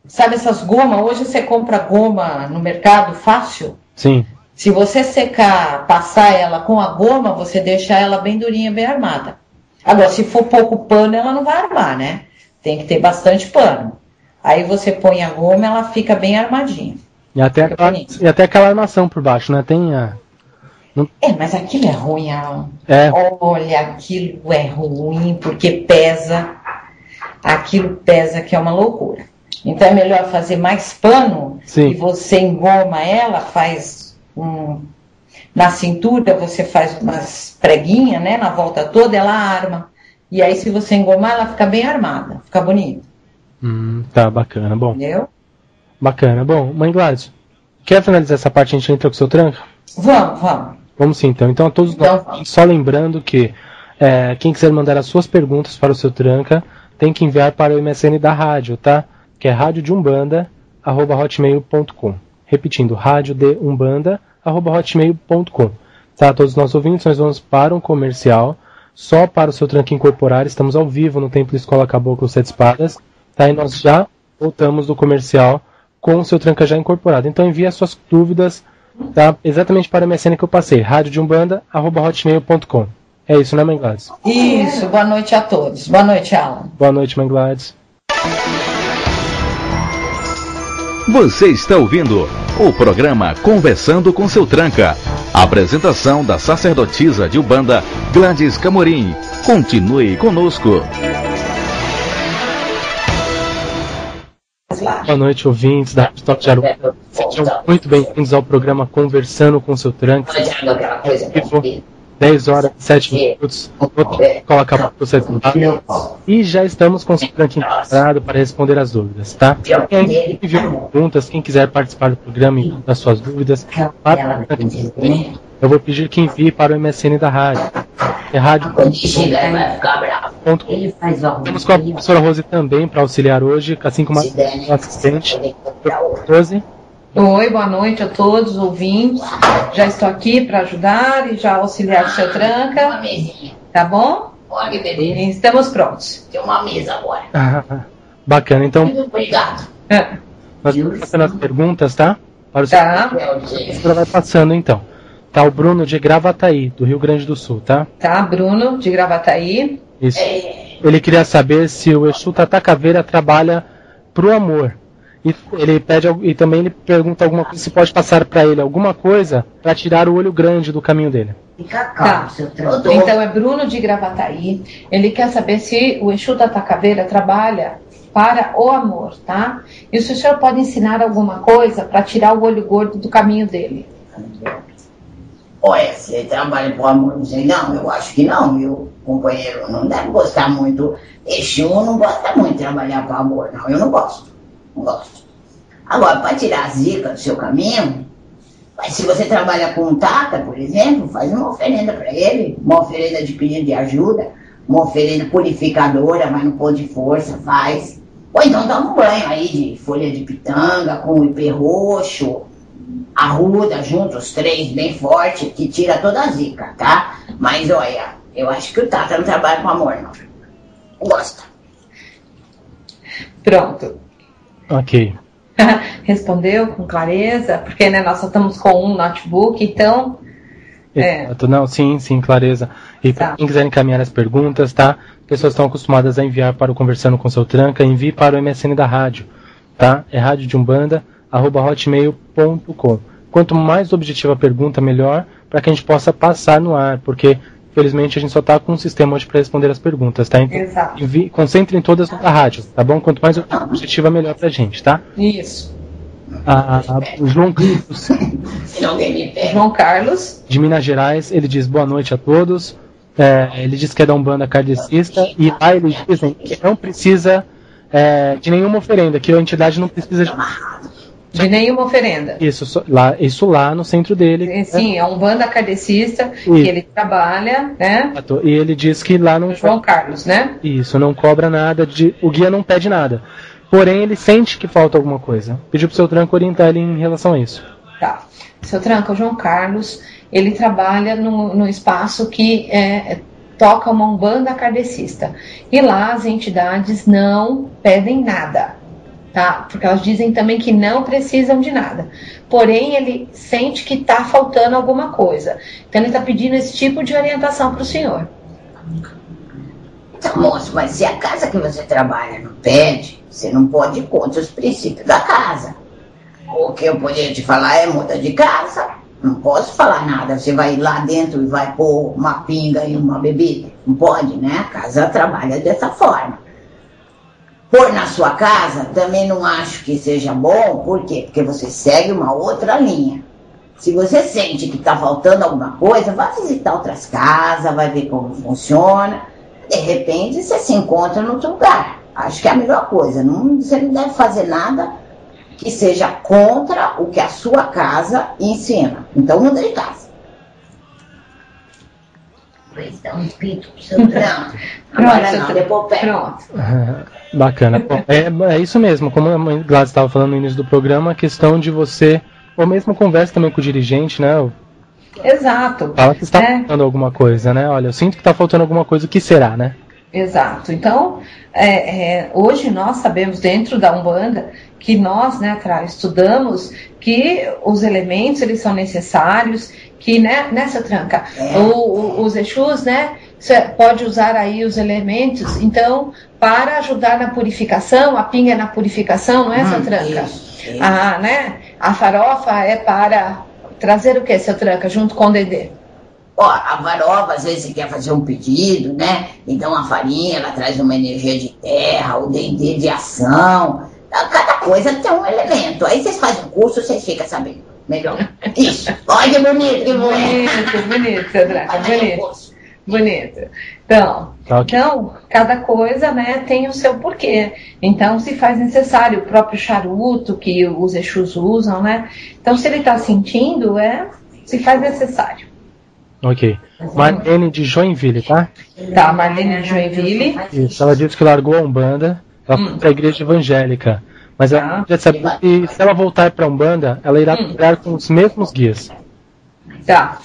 Sabe essas gomas? Hoje você compra goma no mercado fácil. Sim. Se você secar, passar ela com a goma, você deixa ela bem durinha, bem armada. Agora, se for pouco pano, ela não vai armar, né? Tem que ter bastante pano. Aí você põe a goma, ela fica bem armadinha. E até aquela armação por baixo, né? Tem a... mas aquilo é ruim, Alan. Olha, aquilo é ruim, porque pesa. Aquilo pesa, que é uma loucura. Então é melhor fazer mais pano. Sim. E você engoma ela, faz na cintura, você faz umas preguinhas, né, na volta toda, ela arma. E aí se você engomar, ela fica bem armada, fica bonita. Tá, bacana, bom. Entendeu? Bacana, bom. Mãe Gladys, quer finalizar essa parte e a gente entra com o seu tranca? Vamos. Vamos sim, então. Então a todos nós, só lembrando que quem quiser mandar as suas perguntas para o seu tranca, tem que enviar para o MSN da rádio, tá? Que é radiodeumbanda@hotmail.com. Repetindo, radiodeumbanda@hotmail.com. Tá, todos os nossos ouvintes, nós vamos para um comercial, só para o seu tranca incorporar. Estamos ao vivo no Templo Escola Caboclo Sete Espadas, tá? E nós já voltamos do comercial com o seu tranca já incorporado. Então envie as suas dúvidas, tá? Exatamente para o MSN que eu passei, radiodeumbanda@hotmail.com. É isso, né, Mãe Gladys? Isso, boa noite a todos. Boa noite, Alan. Boa noite, Mãe Gladys. Você está ouvindo o programa Conversando com Seu Tranca. Apresentação da sacerdotisa de Umbanda, Gladys Camorim. Continue conosco. Boa noite, ouvintes da Top de Aruanda. Sejam muito bem-vindos ao programa Conversando com Seu Tranca. 10 horas e 7 minutos. Coloca a você e já estamos com o seu tranquinho preparado para responder as dúvidas, tá? Quem enviou perguntas, quem quiser participar do programa e das suas dúvidas, eu vou pedir que envie para o MSN da rádio. É rádio. Estamos com a professora Rose também para auxiliar hoje, assim como a assistente. Rose. Oi, boa noite a todos os ouvintes. Já estou aqui para ajudar e já auxiliar o seu tranca. Tá bom? Olha, bebê. Estamos prontos. Tem uma mesa agora. Bacana, então. Muito obrigado. Nós estamos passando as perguntas, tá? Para o Tá. senhor vai passando então. Tá o Bruno de Gravataí, do Rio Grande do Sul, tá? Tá, Bruno, de Gravataí. Isso. Ele queria saber se o Exu Tata Caveira trabalha pro amor. E ele pede, e também ele pergunta alguma coisa, se pode passar para ele alguma coisa para tirar o olho grande do caminho dele. Fica calmo, Tá. seu tranco. Então é Bruno de Gravataí. Ele quer saber se o Exu Tata Caveira trabalha para o amor, tá? E se o senhor pode ensinar alguma coisa para tirar o olho gordo do caminho dele. Olha, se ele trabalha pro amor, não sei não, eu acho que não, meu companheiro não deve gostar muito. Exu não gosta muito de trabalhar pro amor, não, eu não gosto. Não gosto. Agora, para tirar a zica do seu caminho, mas se você trabalha com um tata, por exemplo, faz uma oferenda para ele, uma oferenda de pedido de ajuda, uma oferenda purificadora, mas não pôr de força, faz. Ou então dá um banho aí de folha de pitanga com ipê roxo, arruda junto, os três bem forte, que tira toda a zica, tá? Mas olha, eu acho que o tata não trabalha com amor, não. Gosta. Pronto. Ok. Respondeu com clareza, porque né, nós só estamos com um notebook, então. Exato. Não, sim, clareza. E para Tá. quem quiser encaminhar as perguntas, tá? Pessoas estão acostumadas a enviar para o Conversando com Seu Tranca, envie para o MSN da rádio, tá? É radiodeumbanda@hotmail.com. Quanto mais objetiva a pergunta, melhor, para que a gente possa passar no ar, porque felizmente a gente só está com um sistema hoje para responder as perguntas, tá? Então, Exato. concentrem todas na rádio, tá bom? Quanto mais objetiva, melhor pra gente, tá? Isso. O João Carlos, Se não alguém me pega. João Carlos. de Minas Gerais, ele diz boa noite a todos. Ele diz que é da Umbanda kardecista e lá eles dizem que não precisa de nenhuma oferenda, que a entidade não precisa De nenhuma oferenda. isso lá no centro dele. Sim, é um banda kardecista que ele trabalha, né? E ele diz que lá não João Carlos, né? Isso, não cobra nada, o guia não pede nada. Porém, ele sente que falta alguma coisa. Pediu pro seu tranco orientar ele em relação a isso. Tá. Seu tranco, o João Carlos, ele trabalha no espaço que toca uma umbanda kardecista. E lá as entidades não pedem nada. Tá? Porque elas dizem também que não precisam de nada. Porém, ele sente que está faltando alguma coisa. Então, ele está pedindo esse tipo de orientação para o senhor. Então, moço, mas se a casa que você trabalha não pede, você não pode ir contra os princípios da casa. O que eu poderia te falar é muda de casa. Não posso falar nada. Você vai lá dentro e vai pôr uma pinga e uma bebida. Não pode, né? A casa trabalha dessa forma. Pôr na sua casa também não acho que seja bom. Por quê? Porque você segue uma outra linha. Se você sente que está faltando alguma coisa, vai visitar outras casas, vai ver como funciona. De repente você se encontra em outro lugar. Acho que é a melhor coisa. Você não deve fazer nada que seja contra o que a sua casa ensina. Então muda de casa. Pois dá um pito pro seu trampo. Agora não, depois pega. Pronto. Bacana. Bom, é isso mesmo, como a mãe Gladys estava falando no início do programa, a questão de você, ou mesmo conversa também com o dirigente, né? Exato. Fala que está faltando alguma coisa, né? Olha, eu sinto que está faltando alguma coisa, o que será, né? Exato. Então, hoje nós sabemos dentro da Umbanda que nós, né, estudamos que os elementos eles são necessários, que nessa tranca, os Exus, né, você pode usar aí os elementos, então, para ajudar na purificação, a pinga na purificação, não é essa tranca? Isso. Né? A farofa é para trazer o que, seu Tranca, junto com o Dedê? Ó, a farofa, às vezes você quer fazer um pedido, né? Então a farinha, ela traz uma energia de terra, o dendê de ação. Cada coisa tem um elemento. Aí vocês fazem um curso, vocês ficam sabendo melhor. Isso. Olha que bonito que bonito, seu Tranca, bonito. Então, cada coisa, né, tem o seu porquê. Então, se faz necessário, o próprio charuto que os Exus usam, né? Então, se ele está sentindo, se faz necessário. Ok. Marlene de Joinville, tá? Tá, Marlene de Joinville. Isso, ela disse que largou a Umbanda, ela foi para a igreja evangélica. Mas ela já sabe que se ela voltar para a Umbanda, ela irá trabalhar com os mesmos guias. Tá.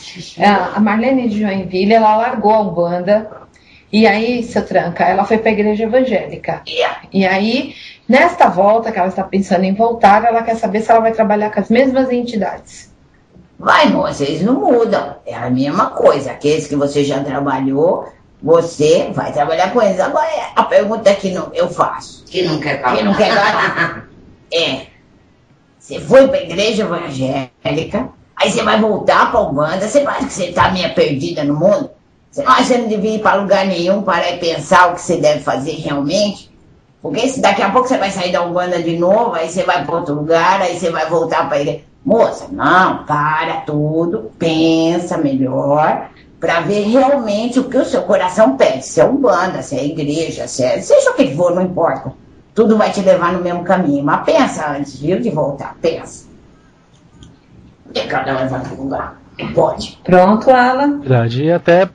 A Marlene de Joinville, ela largou a Umbanda. E aí, seu Tranca, ela foi para a igreja evangélica. E aí, nesta volta que ela está pensando em voltar, ela quer saber se ela vai trabalhar com as mesmas entidades. Vai, moça, eles não mudam. É a mesma coisa. Aqueles que você já trabalhou, você vai trabalhar com eles. Agora, a pergunta que eu faço. Que não quer falar. Que não quer falar. Você foi para a igreja evangélica, aí você vai voltar para a Umbanda, você acha que você está meio perdida no mundo? Você não acha que você não devia ir para lugar nenhum para pensar o que você deve fazer realmente? Porque se daqui a pouco você vai sair da Umbanda de novo, aí você vai para outro lugar, aí você vai voltar para a igreja. Moça, não, para tudo, pensa melhor, para ver realmente o que o seu coração pede. Se é Umbanda, se é igreja, seja o que for, não importa. Tudo vai te levar no mesmo caminho. Mas pensa antes, viu, de voltar, pensa. E cada um vai para o lugar. Pode. Pronto, Alan. Verdade, e até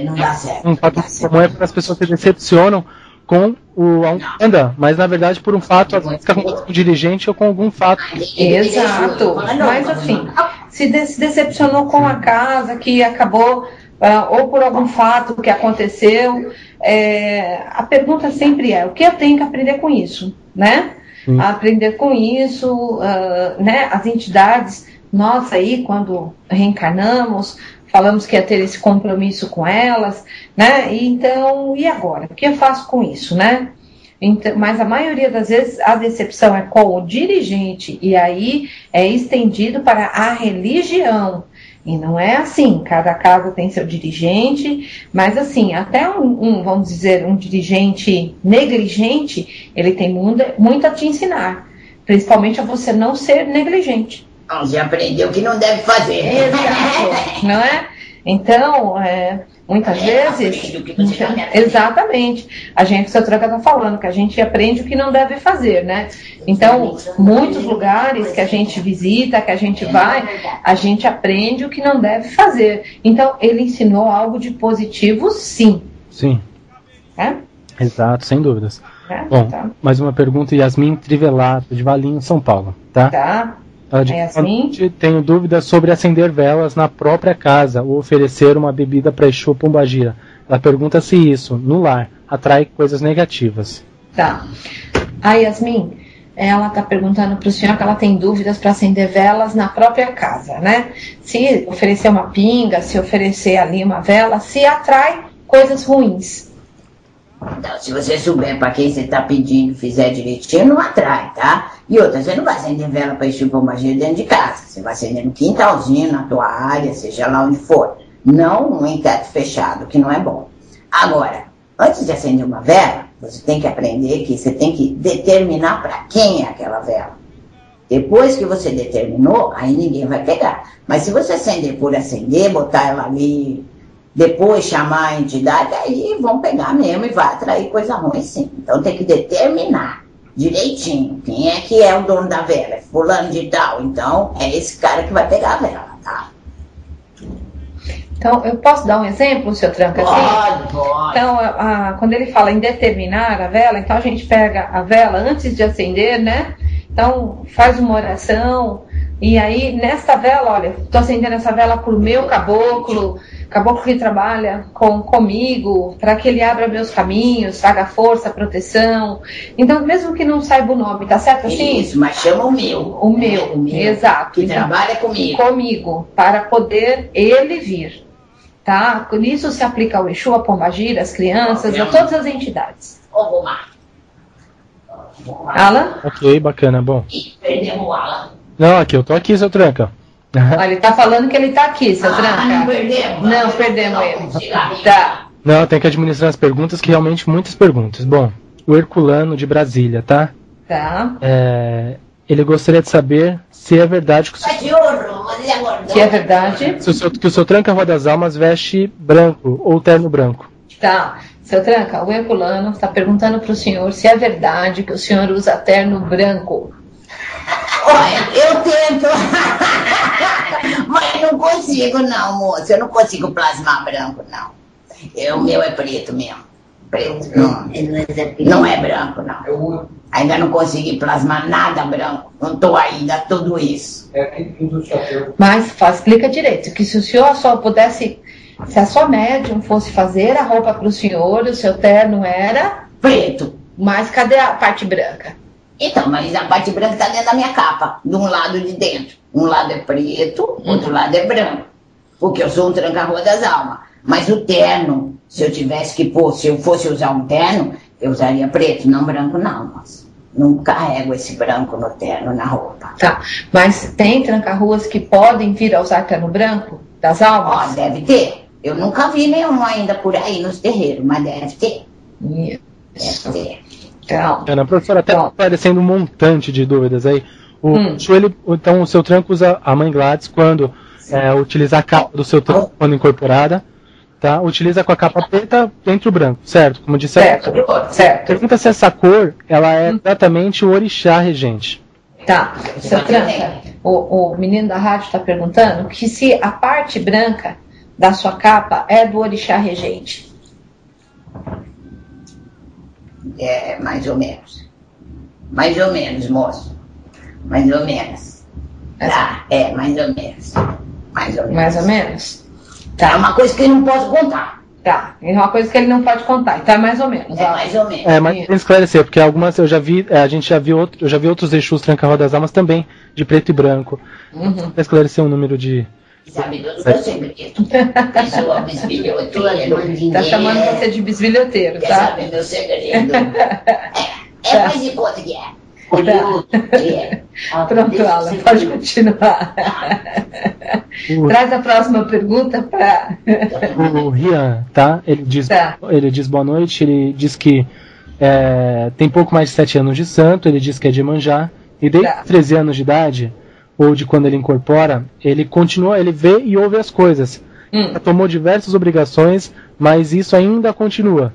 não dá certo. Um fato comum é para as pessoas se decepcionam com a Umbanda, mas na verdade por um fato, às vezes fica com o dirigente ou com algum fato. Exato. Mas assim, se decepcionou com a casa que acabou, ou por algum fato que aconteceu, a pergunta sempre é: o que eu tenho que aprender com isso, né? Aprender com isso, né? As entidades, nós aí, quando reencarnamos, falamos que ia ter esse compromisso com elas, né? Então, e agora? O que eu faço com isso, né? Então, mas a maioria das vezes a decepção é com o dirigente, e aí é estendido para a religião. E não é assim, cada casa tem seu dirigente, mas assim, até vamos dizer, um dirigente negligente, ele tem muito a te ensinar, principalmente a você não ser negligente. Já aprendeu que não deve fazer. Exato, não é? Então, muitas vezes... Exatamente. A gente, o seu Tranca está falando, que a gente aprende o que não deve fazer, né? Então, muitos lugares que a gente visita, que a gente vai, a gente aprende o que não deve fazer. Então, ele ensinou algo de positivo, sim. Sim. Exato, sem dúvidas. Bom, tá. Mais uma pergunta, Yasmin Trivelato, de Valinho, São Paulo. Tá? Tenho dúvidas sobre acender velas na própria casa ou oferecer uma bebida para Exu Pombagira. Ela pergunta se isso, no lar, atrai coisas negativas. Tá. A Yasmin, ela está perguntando para o senhor que ela tem dúvidas para acender velas na própria casa, né? Se oferecer uma pinga, se oferecer ali uma vela, se atrai coisas ruins. Então, se você souber para quem você está pedindo, fizer direitinho, não atrai, tá? E outra, você não vai acender vela para Exu Pombagira dentro de casa. Você vai acender no quintalzinho, na tua área, seja lá onde for. Não em teto fechado, que não é bom. Agora, antes de acender uma vela, você tem que aprender que você tem que determinar para quem é aquela vela. Depois que você determinou, aí ninguém vai pegar. Mas se você acender por acender, botar ela ali, depois chamar a entidade, aí vão pegar mesmo e vai atrair coisa ruim, sim. Então tem que determinar direitinho quem é que é o dono da vela, fulano de tal. Então é esse cara que vai pegar a vela, tá? Então, eu posso dar um exemplo, seu Tranca? Pode. Então, quando ele fala em determinar a vela, então a gente pega a vela antes de acender, né? Então, faz uma oração, e aí, nesta vela, olha, estou acendendo essa vela para o meu caboclo que trabalha comigo, para que ele abra meus caminhos, traga força, proteção. Então, mesmo que não saiba o nome, tá certo assim? Isso, mas chama o meu. O meu, exato. Que trabalha comigo. Comigo, para poder ele vir. Tá? Nisso se aplica ao Exu, a Pombagira, as crianças, a todas as entidades. Vamos lá. Alan? Ok, bacana, bom. Perdemos o Alan. Não, aqui, eu tô aqui, seu Tranca. Olha, ele tá falando que ele tá aqui, seu Tranca. Não perdemos. Não, perdemos ele. Tá. Não, tem que administrar as perguntas, que realmente muitas perguntas. Bom, o Herculano de Brasília, tá? Tá. Ele gostaria de saber se é verdade que Que é verdade. que o seu Tranca-Rua das Almas veste branco ou terno branco. Tá. Seu Tranca, o Herculano está perguntando pro senhor se é verdade que o senhor usa terno branco. Olha, eu tento, mas não consigo não, moço. Eu não consigo plasmar branco, não. O meu é preto mesmo. Preto, não é branco, não. Ainda não consegui plasmar nada branco. Não estou ainda tudo isso. Mas explica direito, que se o senhor só pudesse, se a sua médium fosse fazer a roupa para o senhor, o seu terno era preto. Mas cadê a parte branca? Então, mas a parte branca está dentro da minha capa, de um lado de dentro. Um lado é preto, outro lado é branco. Porque eu sou um tranca-rua das almas. Mas o terno, se eu fosse usar um terno, eu usaria preto, não branco não, moça. Não carrego esse branco no terno, na roupa. Tá, mas tem tranca-ruas que podem vir a usar terno branco das almas? Ó, deve ter. Eu nunca vi nenhum ainda por aí nos terreiros, mas deve ter. Isso. Deve ter. Então, Ana, professora, até aparecendo um montante de dúvidas aí. Então, o seu tranco usa a mãe Gladys quando utiliza a capa do seu tranco quando incorporada, tá? Utiliza com a capa preta entre o branco, certo? Como disse certo. Pergunta se essa cor ela é exatamente o orixá regente. Tá, seu Tranca, o menino da rádio está perguntando que se a parte branca da sua capa é do orixá regente. É, mais ou menos. Mais ou menos, moço. Mais ou menos. Tá, mais ou menos. Mais ou menos. Mais ou menos? Tá. É uma coisa que eu não posso contar. Tá, é uma coisa que ele não pode contar, então é mais ou menos. É mais ou menos. Mas tem que esclarecer, porque algumas eu já vi, eu já vi outros Exus Tranca-Rua das Almas também, de preto e branco. Pra esclarecer um número de... Sabe do meu segredo. Pessoa bisbilhoteiro. Tá chamando você de bisbilhoteiro, tá? Quer saber meu segredo? Mais de conta que é. Pronto, Alan, pode continuar. Traz a próxima pergunta para o Rian, tá? Ele diz boa noite, ele diz que tem pouco mais de 7 anos de santo, ele diz que é de Iemanjá, e desde 13 anos de idade, ou de quando ele incorpora, ele continua, ele vê e ouve as coisas. Já tomou diversas obrigações, mas isso ainda continua.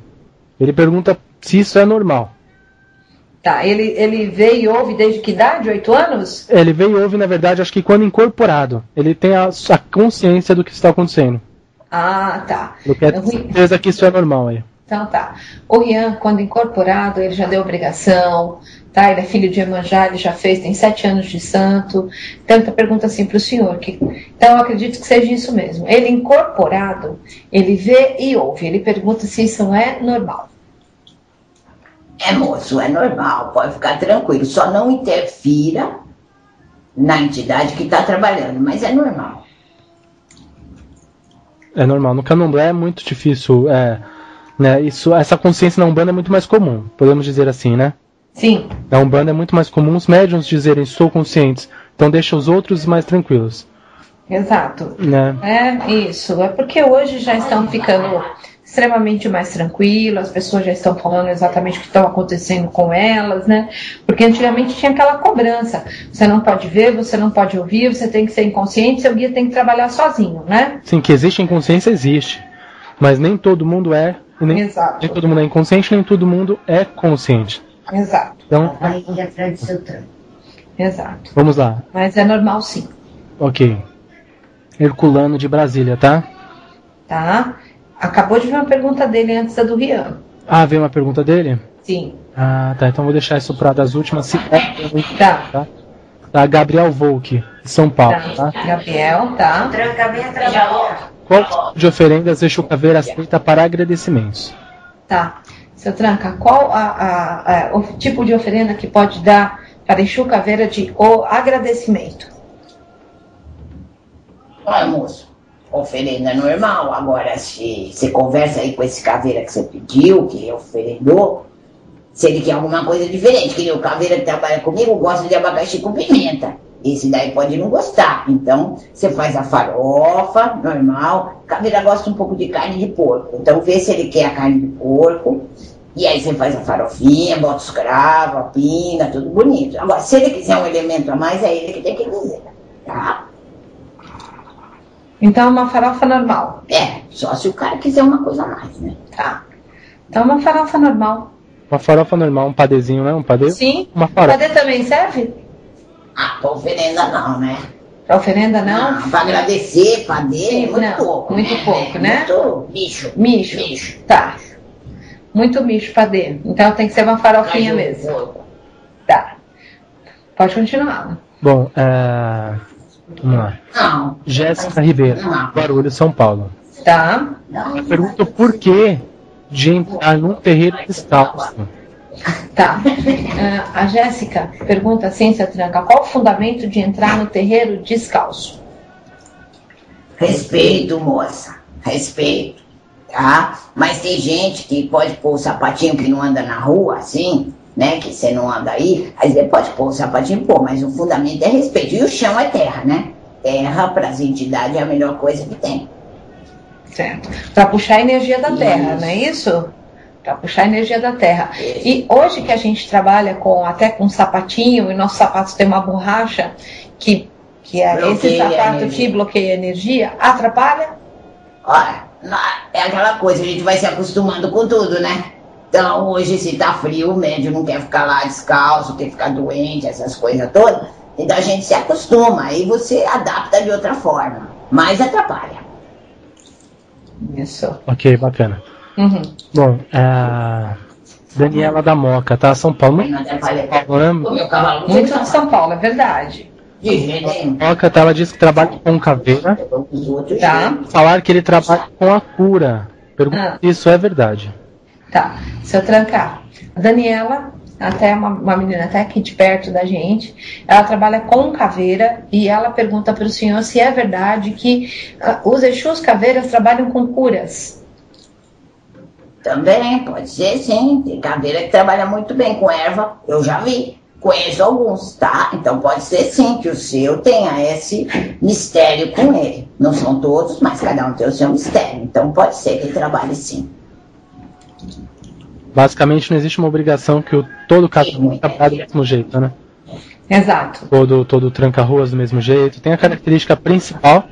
Ele pergunta se isso é normal. Tá, ele vê e ouve desde que idade? 8 anos? Ele vê e ouve, na verdade, acho que quando incorporado. Ele tem a consciência do que está acontecendo. Ah, tá. Eu tenho certeza que isso é normal aí. Então tá. O Rian, quando incorporado, ele já deu obrigação, tá? Ele é filho de Iemanjá, ele já fez, tem 7 anos de santo. Então ele pergunta assim para o senhor. Então eu acredito que seja isso mesmo. Ele incorporado, ele vê e ouve. Ele pergunta se isso não é normal. Moço, é normal, pode ficar tranquilo. Só não interfira na entidade que está trabalhando, mas é normal. É normal. No candomblé é muito difícil. Essa consciência na Umbanda é muito mais comum, podemos dizer assim, né? Sim. Na Umbanda é muito mais comum os médiuns dizerem sou conscientes, então deixa os outros mais tranquilos. Exato. Né? É isso. É porque hoje já estão ficando extremamente mais tranquilo, as pessoas já estão falando exatamente o que está acontecendo com elas, né? Porque antigamente tinha aquela cobrança, você não pode ver, você não pode ouvir, você tem que ser inconsciente, seu guia tem que trabalhar sozinho, né? Sim, que existe inconsciência, existe, mas nem todo mundo nem todo mundo é inconsciente, nem todo mundo é consciente. Exato. Então, vai ir atrás do seu trampo. Exato. Vamos lá. Mas é normal sim. Ok. Herculano de Brasília, tá? Tá. Acabou de ver uma pergunta dele antes da do Rian. Ah, veio uma pergunta dele? Sim. Ah, tá. Então vou deixar isso para das últimas. Tá. Tá, Gabriel Volk, de São Paulo. Tá. Gabriel, tá. Qual de oferendas Exu Caveira aceita para agradecimentos? Tá. Seu Tranca, qual o tipo de oferenda que pode dar para Exu Caveira de agradecimento? Olha, moço. Oferenda normal. Agora, se você conversa aí com esse caveira que você pediu, que oferendou, se ele quer alguma coisa diferente, que o caveira que trabalha comigo gosta de abacaxi com pimenta. Esse daí pode não gostar. Então, você faz a farofa, normal. Caveira gosta um pouco de carne de porco. Então, vê se ele quer a carne de porco. E aí você faz a farofinha, bota os cravos, a pinga, tudo bonito. Agora, se ele quiser um elemento a mais, é ele que tem que dizer, tá? Então, uma farofa normal. Só se o cara quiser uma coisa a mais, né? Tá. Então, uma farofa normal. Uma farofa normal, um padezinho, né? Um padê? Sim. Uma farofa. Padê também serve? Pra oferenda não, né? Pra oferenda não? Pra agradecer, padê, muito pouco. Muito pouco, né? Muito bicho. Micho. Tá. Muito micho padê. Então tem que ser uma farofinha mesmo. Porco. Tá. Pode continuar. Bom, vamos lá. Não. Jéssica Ribeiro, Guarulhos, São Paulo. Tá. Eu pergunto por que de entrar num terreiro descalço. Tá. A Jéssica pergunta assim, seu Tranca, qual o fundamento de entrar no terreiro descalço? Respeito, moça. Respeito. Tá? Mas tem gente que pode pôr o sapatinho que não anda na rua, assim, né? Que você não anda aí. Aí você pode pôr o sapatinho, mas o fundamento é respeito. E o chão é terra, né? Terra para as entidades é a melhor coisa que tem. Certo. Para puxar a energia da terra, não é isso? Para puxar a energia da terra. E hoje que a gente trabalha até com sapatinho, e nossos sapatos têm uma borracha que é esse sapato que bloqueia a energia, atrapalha? Olha, é aquela coisa, a gente vai se acostumando com tudo, né? Então hoje se tá frio, o médium não quer ficar lá descalço, quer ficar doente, essas coisas todas. Então a gente se acostuma, aí você adapta de outra forma, mas atrapalha. Isso. Ok, bacana. Uhum. Bom, Daniela da Moca, tá? São Paulo. Não atrapalha. Né? O meu cavalo Muito de São Paulo, é verdade. de jeito nenhum. Moca, ela diz que trabalha com caveira. Os outros Tá. Falar que ele trabalha com a cura. Pergunta se isso é verdade. Tá. Seu Trancar, a Daniela, até uma menina até aqui de perto da gente, ela trabalha com caveira e ela pergunta para o senhor se é verdade que os Exus caveiras trabalham com curas. Também, pode ser sim. Tem caveira que trabalha muito bem com erva, eu já vi. Conheço alguns, tá? Então pode ser sim que o seu tenha esse mistério com ele. Não são todos, mas cada um tem o seu mistério. Então pode ser que ele trabalhe sim. Basicamente não existe uma obrigação que todo casamento trabalhe do mesmo jeito, né? Exato. Todo tranca-ruas do mesmo jeito. Tem a característica principal,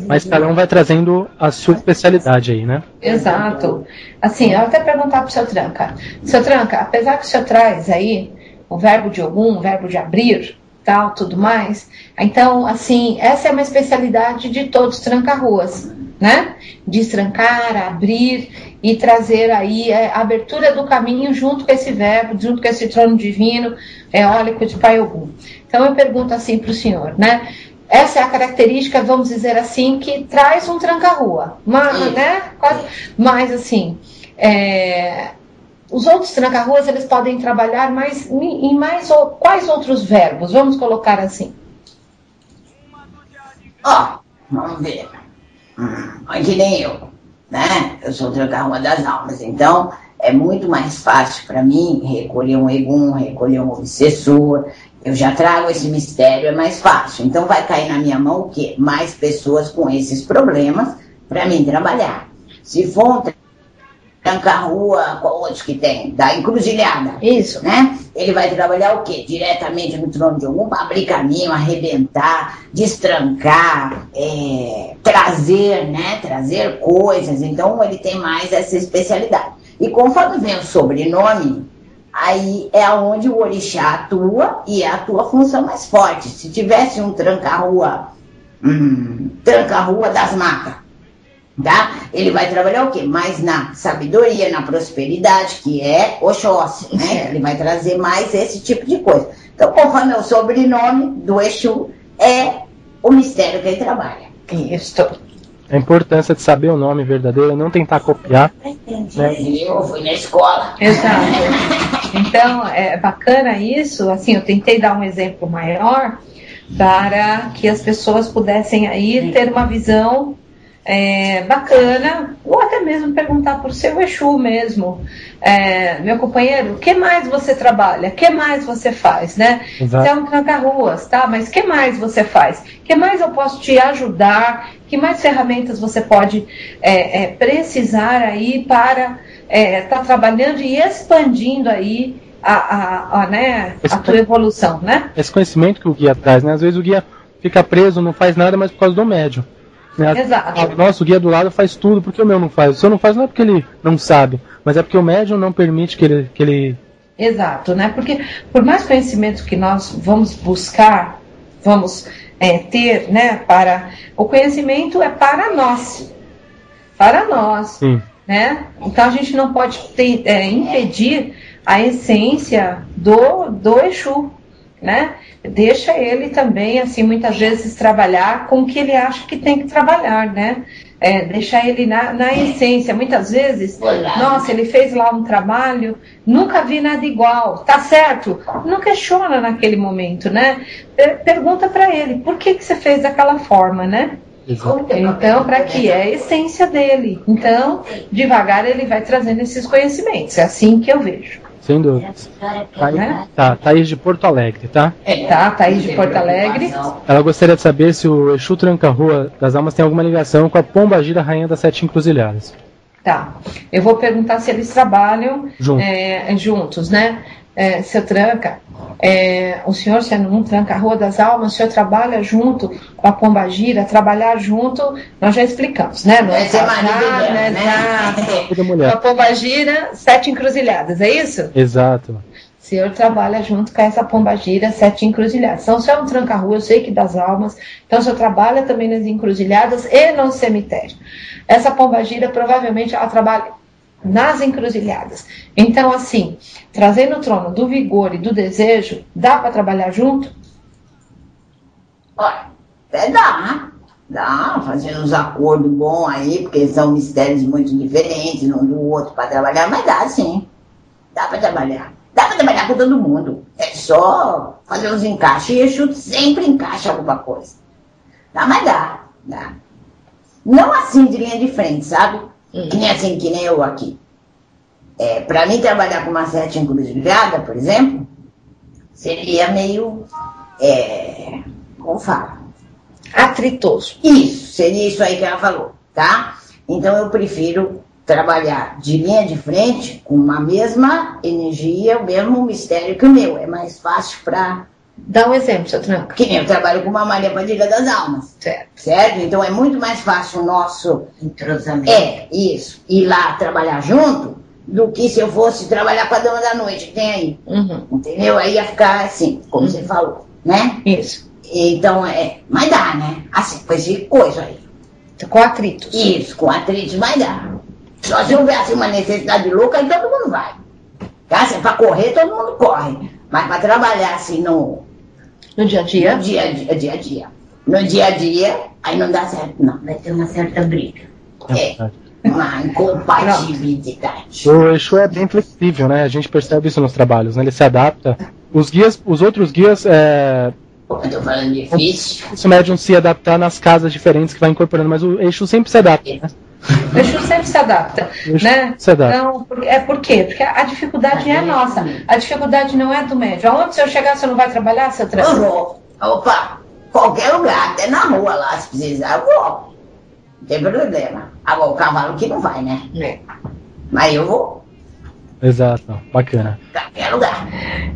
mas cada um vai trazendo a sua especialidade aí, né? Exato. Assim, eu vou até perguntar pro seu Tranca. Seu Tranca, apesar que o senhor traz aí o verbo de Ogum, o verbo de abrir, tal, tudo mais, então, assim, essa é uma especialidade de todos os tranca-ruas, né? Destrancar, abrir e trazer aí a abertura do caminho junto com esse verbo, junto com esse trono divino, eólico de Pai Ogum. Então, eu pergunto assim pro senhor, né? Essa é a característica, vamos dizer assim, que traz um tranca-rua, né? Mas, assim, os outros tranca-ruas, eles podem trabalhar quais outros verbos? Vamos colocar assim. Vamos ver. Que nem eu, né? Eu sou o tranca-rua das almas, então é muito mais fácil para mim recolher um Egum, recolher um obsessor. Eu já trago esse mistério, é mais fácil. Então vai cair na minha mão o quê? Mais pessoas com esses problemas para mim trabalhar. Se for um tranca-rua, qual outros que tem? Da encruzilhada. Isso. Né? Ele vai trabalhar o quê? Diretamente no trono de Ogum, abrir caminho, arrebentar, destrancar, trazer, né? Trazer coisas. Então ele tem mais essa especialidade. E conforme vem o sobrenome, aí é onde o orixá atua e é a tua função mais forte. Se tivesse um tranca-rua das matas, tá? Ele vai trabalhar o quê? Mais na sabedoria, na prosperidade, que é Oxóssi, né? Ele vai trazer mais esse tipo de coisa. Então, conforme o sobrenome do Exu, é o mistério que ele trabalha. Isso. A importância de saber o nome verdadeiro, não tentar copiar. Né? Eu fui na escola. Exato. Então, é bacana isso. Assim, eu tentei dar um exemplo maior para que as pessoas pudessem aí ter uma visão bacana, ou até mesmo perguntar para o seu Exu mesmo, meu companheiro, o que mais você trabalha? O que mais você faz, né? Exato. Você é um tranca-ruas, tá? Mas o que mais você faz? O que mais eu posso te ajudar? Que mais ferramentas você pode precisar aí para estar trabalhando e expandindo aí a tua evolução, né? Esse conhecimento que o guia traz, né? Às vezes o guia fica preso, não faz nada, mas por causa do médium. Exato. O nosso guia do lado faz tudo porque o meu não faz. O seu não faz não é porque ele não sabe, mas é porque o médium não permite que ele... Exato, né? Porque por mais conhecimento que nós vamos buscar, vamos ter, né? O conhecimento é para nós. Para nós. Sim. Né? Então a gente não pode impedir a essência do Exu, né? Deixa ele também, assim, muitas vezes trabalhar com o que ele acha que tem que trabalhar, né? Deixar ele na essência. Muitas vezes, nossa, ele fez lá um trabalho, nunca vi nada igual, tá certo? Não questiona naquele momento, né? Pergunta para ele, por que você fez daquela forma, né? Então, para que é a essência dele. Então, devagar ele vai trazendo esses conhecimentos. É assim que eu vejo. Sem dúvida. Tá, Thaís de Porto Alegre, tá? Tá, Thaís de Porto Alegre. Ela gostaria de saber se o Exu Tranca-Rua das Almas tem alguma ligação com a Pombagira, Rainha das Sete Encruzilhadas. Tá. Eu vou perguntar se eles trabalham juntos, né? Seu Tranca, o senhor sendo um Tranca-Rua das Almas, o senhor trabalha junto com a Pombagira, trabalhar junto, nós já explicamos, né? Não é casar, né? Com a Pombagira, Sete Encruzilhadas, é isso? Exato. O senhor trabalha junto com essa Pombagira, Sete Encruzilhadas. Então, o senhor é um Tranca-Rua, eu sei que das almas, então o senhor trabalha também nas encruzilhadas e no cemitério. Essa Pombagira, provavelmente, ela trabalha nas encruzilhadas. Então, assim, trazendo o trono do vigor e do desejo, dá para trabalhar junto? Olha, até dá, fazendo uns acordos bons aí, porque são mistérios muito diferentes um do outro para trabalhar, mas dá sim, dá para trabalhar. Dá para trabalhar com todo mundo, é só fazer uns encaixes, e Exu sempre encaixa alguma coisa. Mas dá. Não assim de linha de frente, sabe? Que nem eu aqui. Para mim trabalhar com uma sete encruzilhada, por exemplo, seria meio, como fala? Atritoso. Isso, seria isso aí que ela falou, tá? Então eu prefiro trabalhar de linha de frente com uma mesma energia, o mesmo mistério que o meu. É mais fácil para... Dá um exemplo, seu Tranca. Que nem eu trabalho com uma Maria Padilha das Almas. Certo? Então é muito mais fácil o nosso entrosamento. Isso. Ir lá trabalhar junto do que se eu fosse trabalhar com a Dama da Noite, que tem aí. Entendeu? Aí ia ficar assim, como você falou, né? Isso. Então, mas dá, né? Assim, com esse coisa aí. Com atritos. Isso, com atritos vai dar. Só se houver assim, uma necessidade louca, aí todo mundo vai. Tá? Se é pra correr, todo mundo corre. Mas pra trabalhar assim no dia a dia? No dia a dia. No dia a dia, aí não dá certo, não. Vai ter uma certa briga. Uma incompatibilidade. O Exu é bem flexível, né? A gente percebe isso nos trabalhos, né? Ele se adapta. Os outros guias... Eu tô falando difícil. Os médiums se adaptar nas casas diferentes que vai incorporando, mas o Exu sempre se adapta, né? O Exu sempre se adapta, né? Se adapta. Então, por quê? Porque a dificuldade é nossa. A dificuldade não é do médium. Aonde se eu chegar, você não vai trabalhar, seu Tranca? Eu vou. Opa, qualquer lugar, até na rua lá, se precisar, eu vou. Não tem problema. Agora, o cavalo que não vai, né? Mas eu vou. Exato, bacana. Qualquer lugar.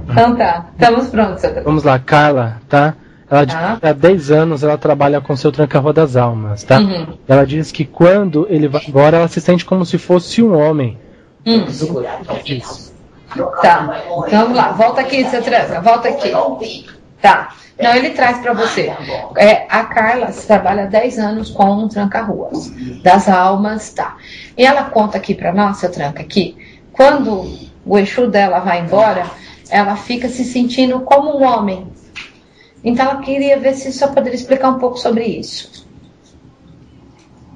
Então tá, estamos prontos, seu Tranca. Vamos lá, Carla, tá? Ela diz que há 10 anos ela trabalha com seu Tranca-Rua das Almas, tá? Ela diz que quando ele vai embora, ela se sente como se fosse um homem. Tá, então vamos lá, volta aqui, seu Tranca, volta aqui. Tá, não, ele traz pra você. A Carla trabalha 10 anos com um Tranca-Ruas das Almas, tá? E ela conta aqui pra nós, seu Tranca, que quando o Exu dela vai embora, ela fica se sentindo como um homem. Então ela queria ver se só poderia explicar um pouco sobre isso.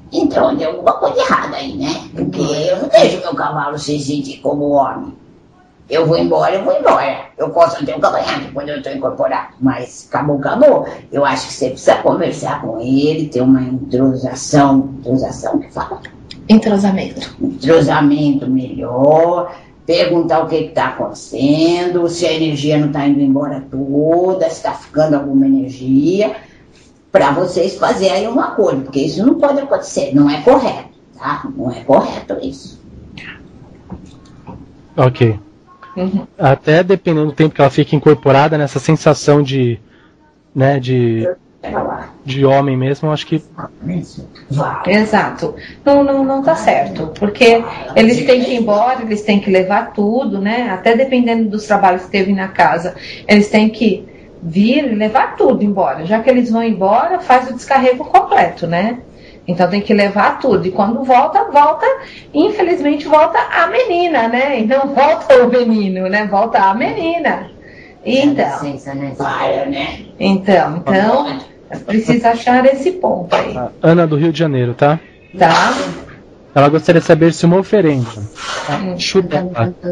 Então, deu alguma coisa errada aí, né? Porque eu não deixo meu cavalo se sentir como homem. Eu vou embora. Eu posso ter um cavanhaque quando eu estou incorporado, mas acabou. Eu acho que você precisa conversar com ele, ter uma entrosação que fala? Entrosamento melhor, perguntar o que está acontecendo, se a energia não está indo embora toda, se está ficando alguma energia, para vocês fazerem aí um acordo, porque isso não pode acontecer, não é correto, tá? Não é correto isso. Ok. Até dependendo do tempo que ela fica incorporada nessa sensação de homem mesmo, eu acho que... Exato. Não tá certo, porque eles têm que ir embora, eles têm que levar tudo, né? Até dependendo dos trabalhos que teve na casa, eles têm que vir e levar tudo embora. Já que eles vão embora, faz o descarrego completo, né? Então tem que levar tudo. E quando volta, infelizmente volta a menina, né? E não volta o menino, né? Volta a menina. Então, então precisa achar esse ponto aí. Ana do Rio de Janeiro, tá? Tá. Ela gostaria de saber se uma oferenda.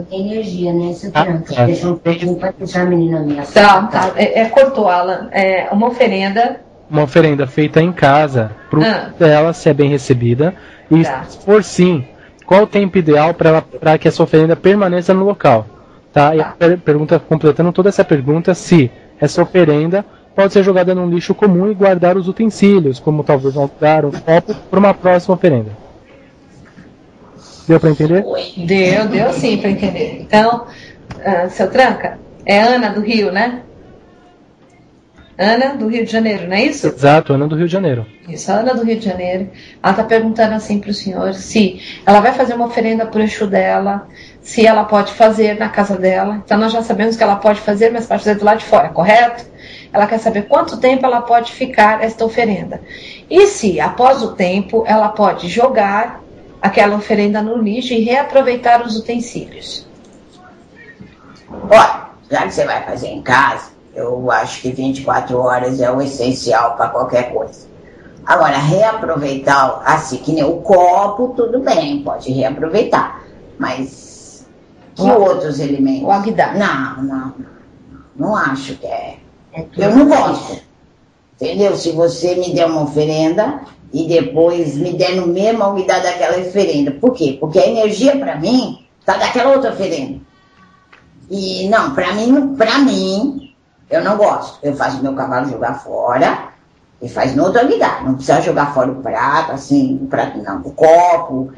Tem energia, né? Seu tranca. Deixa um pouquinho pra deixar a menina minha. Tá. Cortou, Alan. Uma oferenda. Uma oferenda feita em casa, dela, se é bem recebida. E se for sim, qual o tempo ideal para que essa oferenda permaneça no local? Tá? E a pergunta, completando toda essa pergunta, se essa oferenda pode ser jogada num lixo comum e guardar os utensílios, como talvez guardar um copo para uma próxima oferenda. Deu para entender? Deu sim para entender. Então, seu Tranca, é Ana do Rio, né? Ana do Rio de Janeiro, não é isso? Exato, Ana do Rio de Janeiro. Isso, a Ana do Rio de Janeiro. Ela está perguntando assim para o senhor se ela vai fazer uma oferenda para o Exu dela, se ela pode fazer na casa dela. Então nós já sabemos que ela pode fazer, mas pode fazer do lado de fora, correto? Ela quer saber quanto tempo ela pode ficar esta oferenda. E se, após o tempo, ela pode jogar aquela oferenda no lixo e reaproveitar os utensílios. Olha, já que você vai fazer em casa, eu acho que 24 horas é o essencial para qualquer coisa. Agora, reaproveitar, assim, que nem o copo, tudo bem, pode reaproveitar. Mas, que outros elementos? O aguidar. Não acho que é. Eu não gosto. Entendeu? Se você me der uma oferenda e depois me der no mesmo aguidar daquela oferenda. Por quê? Porque a energia, para mim, tá daquela outra oferenda. E, não, para mim... Eu não gosto. Eu faço meu cavalo jogar fora e faz no outro aguidar. Não precisa jogar fora o prato, assim, o prato não, o copo,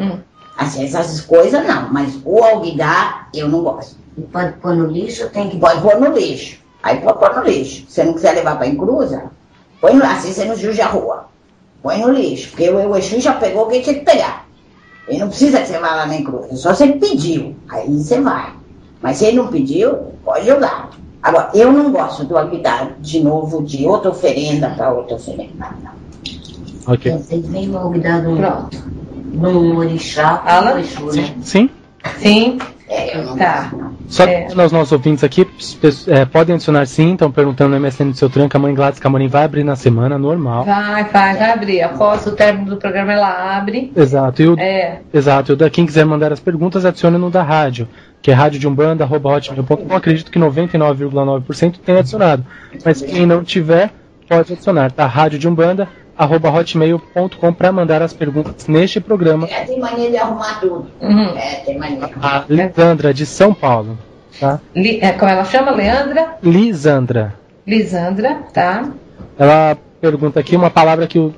assim, essas coisas não. Mas o alguidar eu não gosto. E pode pôr no lixo? Pode pôr no lixo. Aí pode pôr no lixo. Se você não quiser levar para encruza, põe no, assim você não suja a rua. Põe no lixo, porque o Exu já pegou quem tinha que pegar. Ele não precisa que você vá lá na encruza, só se ele pediu. Aí você vai. Mas se ele não pediu, pode jogar. Agora, eu não gosto do aguidar de novo de outra oferenda para outra oferenda. Não. Ok. Vocês veem o aguidar no orixá, no Exu, né? Sim. Eu não Tá. gosto, não. Só que os nossos ouvintes aqui podem adicionar sim, estão perguntando no MSN do seu Tranca, a mãe Gladys Camorim vai abrir na semana, normal. Vai abrir. Após o término do programa, ela abre. Exato. Exato. Quem quiser mandar as perguntas, adicione no da rádio, que é radiodeumbanda@hotmail.com. Acredito que 99,9% tem adicionado. Mas quem não tiver, pode adicionar, tá? radiodeumbanda@hotmail.com para mandar as perguntas neste programa. Tem mania de arrumar tudo. Tem mania. A Lisandra, de São Paulo. Tá? Como ela chama, Leandra? Lisandra, tá? ela pergunta aqui uma palavra que eu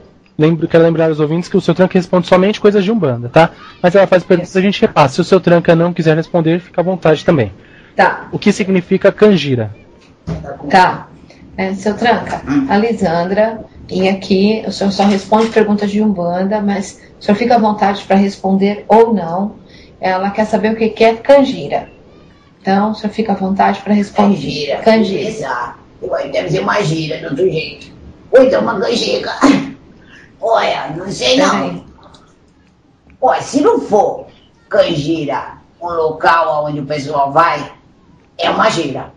quero lembrar aos ouvintes que o seu Tranca responde somente coisas de Umbanda, tá? Mas ela faz perguntas e a gente repassa. Se o seu Tranca não quiser responder, fica à vontade também. Tá. O que significa canjira? Tá. Seu Tranca, a Lisandra, e aqui o senhor só responde perguntas de Umbanda, mas o senhor fica à vontade para responder ou não. Ela quer saber o que é canjira. Então, o senhor fica à vontade para responder. Canjira. Exato. Deve ser uma gira de outro jeito. Ou então uma canjica. Olha, não sei não. Olha, se não for canjira, um local onde o pessoal vai, é uma gira.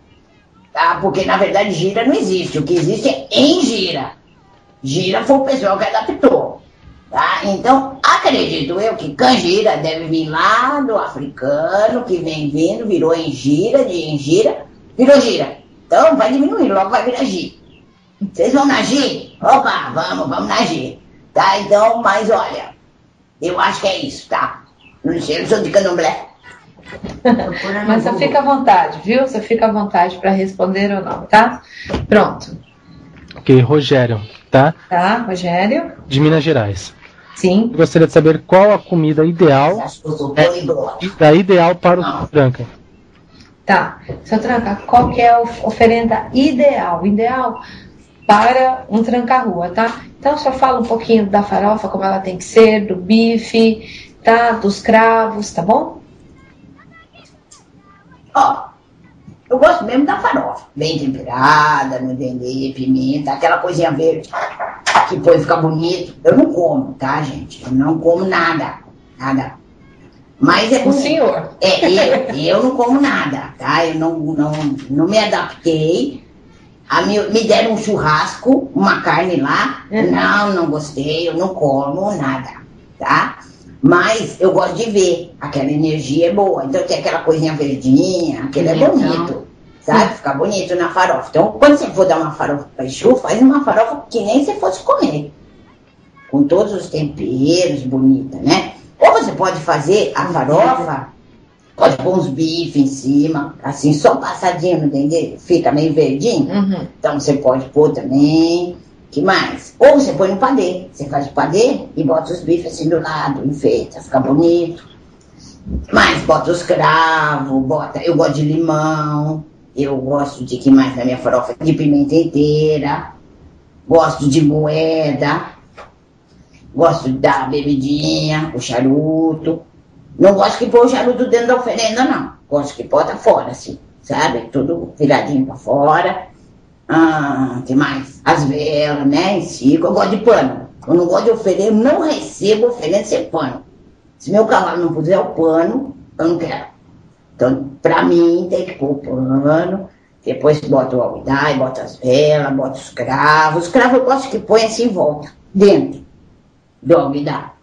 Tá? Porque, na verdade, gira não existe. O que existe é em gira. Gira foi o pessoal que adaptou. Tá? Então, Acredito eu que canjira deve vir lá do africano, que vem vindo, virou engira, de engira, virou gira. Então vai diminuir, logo vai virar gi. Vocês vão na gi? Opa, vamos na gi. Tá, então, mas olha, eu acho que é isso, tá? Não sei, eu sou de candomblé. Mas você fica à vontade, viu? Você fica à vontade para responder ou não, tá? Pronto. Ok, Rogério, tá? Tá, Rogério. De Minas Gerais. Sim. Eu gostaria de saber qual a comida ideal ideal para o Tranca. Tá. Seu Tranca, qual que é a oferenda ideal? Ideal para um tranca-rua, tá? Então, só fala um pouquinho da farofa, como ela tem que ser, do bife, tá? Dos cravos, tá bom? Ó, eu gosto mesmo da farofa. Bem temperada, não entender, pimenta, aquela coisinha verde que põe ficar bonito. Eu não como, tá, gente? Eu não como nada. Mas é o senhor. Eu não como nada, tá? Eu não me adaptei. Me deram um churrasco, uma carne lá. Não gostei, eu não como nada, tá? Mas eu gosto de ver, aquela energia é boa. Então tem aquela coisinha verdinha, aquele é bonito, sabe? Fica bonito na farofa. Então quando você for dar uma farofa para Exu, faz uma farofa que nem você fosse comer. Com todos os temperos, bonita, né? Ou você pode fazer a farofa, pode pôr uns bifes em cima, assim, só passadinho, não entendeu? Fica meio verdinho. Então você pode pôr também. Que mais? Ou você põe no padê. Você faz o padê e bota os bifes assim do lado, enfeita, fica bonito. Mas bota os cravos, eu gosto de limão, eu gosto de, que mais na minha farofa? De pimenta inteira, gosto de moeda, gosto da bebidinha, o charuto. Não gosto que põe o charuto dentro da oferenda, não. Gosto que bota fora, assim, sabe? Tudo viradinho pra fora. Que mais? As velas, né? Em si, eu gosto de pano. Eu não gosto de oferenda, eu não recebo oferenda sem pano. Se meu cavalo não puser o pano, eu não quero. Então, pra mim, tem que pôr o pano. Depois bota o alguidar, bota as velas, bota os cravos. Os cravos eu gosto que põe assim em volta, dentro do alguidar.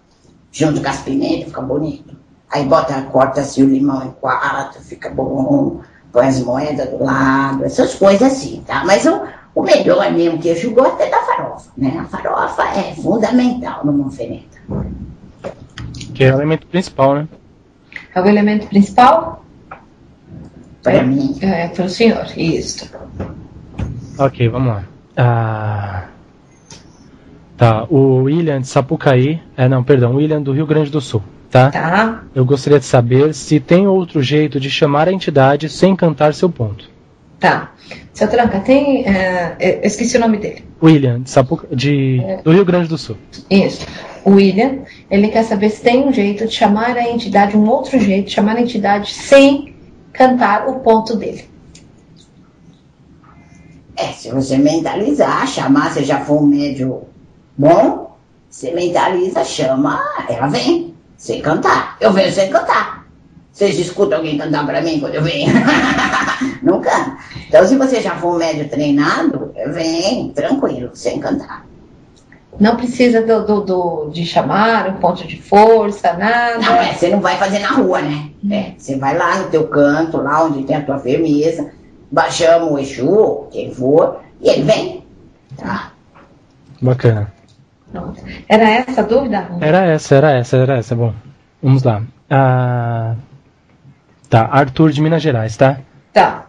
Junto com as pimentas, fica bonito. Aí corta assim o limão em 4, fica bom. Põe as moedas do lado, essas coisas assim, tá? Mas o melhor mesmo que eu gosto é da farofa, né? A farofa é fundamental numa oferenda. Que é o elemento principal, né? É o elemento principal? Para mim. É, para o senhor, isso. Ok, vamos lá. Tá, o William de Sapucaí, William do Rio Grande do Sul. Tá? Eu gostaria de saber se tem outro jeito de chamar a entidade sem cantar seu ponto. Tá. Seu Tranca, tem... eu esqueci o nome dele. William, do Rio Grande do Sul. Isso. O William, ele quer saber se tem um jeito de chamar a entidade, um outro jeito de chamar a entidade sem cantar o ponto dele. Se você mentalizar, chamar, se já for um médium bom, você mentaliza, chama, ela vem. Sem cantar. Eu venho sem cantar. Vocês escutam alguém cantar pra mim quando eu venho? Não canto. Então, se você já for um médio treinado, vem tranquilo, sem cantar. Não precisa de chamar, um ponto de força, nada. Não, você não vai fazer na rua, né? Você vai lá no teu canto, lá onde tem a tua firmeza, chama o Exu, quem for, e ele vem. Tá? Bacana. Pronto. Era essa a dúvida? Era essa. Bom, vamos lá. Tá, Arthur de Minas Gerais, tá? Tá.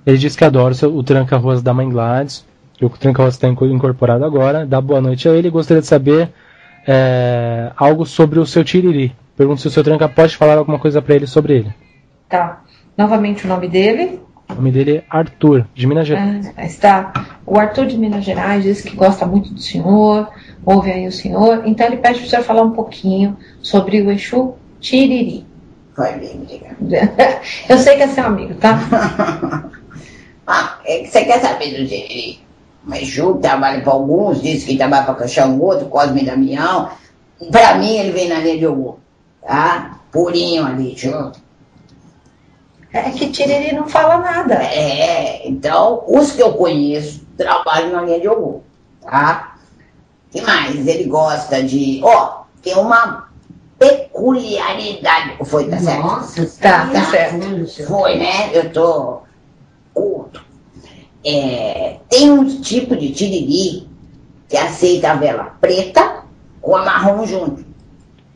Ele diz que adora o Tranca-Ruas da Mãe Gladys, que o Tranca-Ruas está incorporado agora. Dá boa noite a ele. Gostaria de saber algo sobre o seu Tiriri. Pergunto se o seu Tranca pode falar alguma coisa para ele sobre ele. Tá. Novamente o nome dele? O nome dele é Arthur, de Minas Gerais. Está. O Arthur de Minas Gerais diz que gosta muito do senhor, ouve aí o senhor, então ele pede para o senhor falar um pouquinho sobre o Exu Tiriri. Vai bem, diga. Eu sei que é seu amigo, tá? Você quer saber do Tiriri? O Exu trabalha para alguns, diz que trabalha para Caixão, outro, Cosme e Damião. Para mim, ele vem na linha de Ogum, tá? Purinho ali, junto. É que Tiriri não fala nada. Então, os que eu conheço trabalham na linha de Ogum, tá? O que mais? Ele gosta de... tem uma peculiaridade. Foi, tá certo? Nossa, Tá certo. Foi, né? Eu tô culto. Tem um tipo de tiriri que aceita a vela preta com a marrom junto.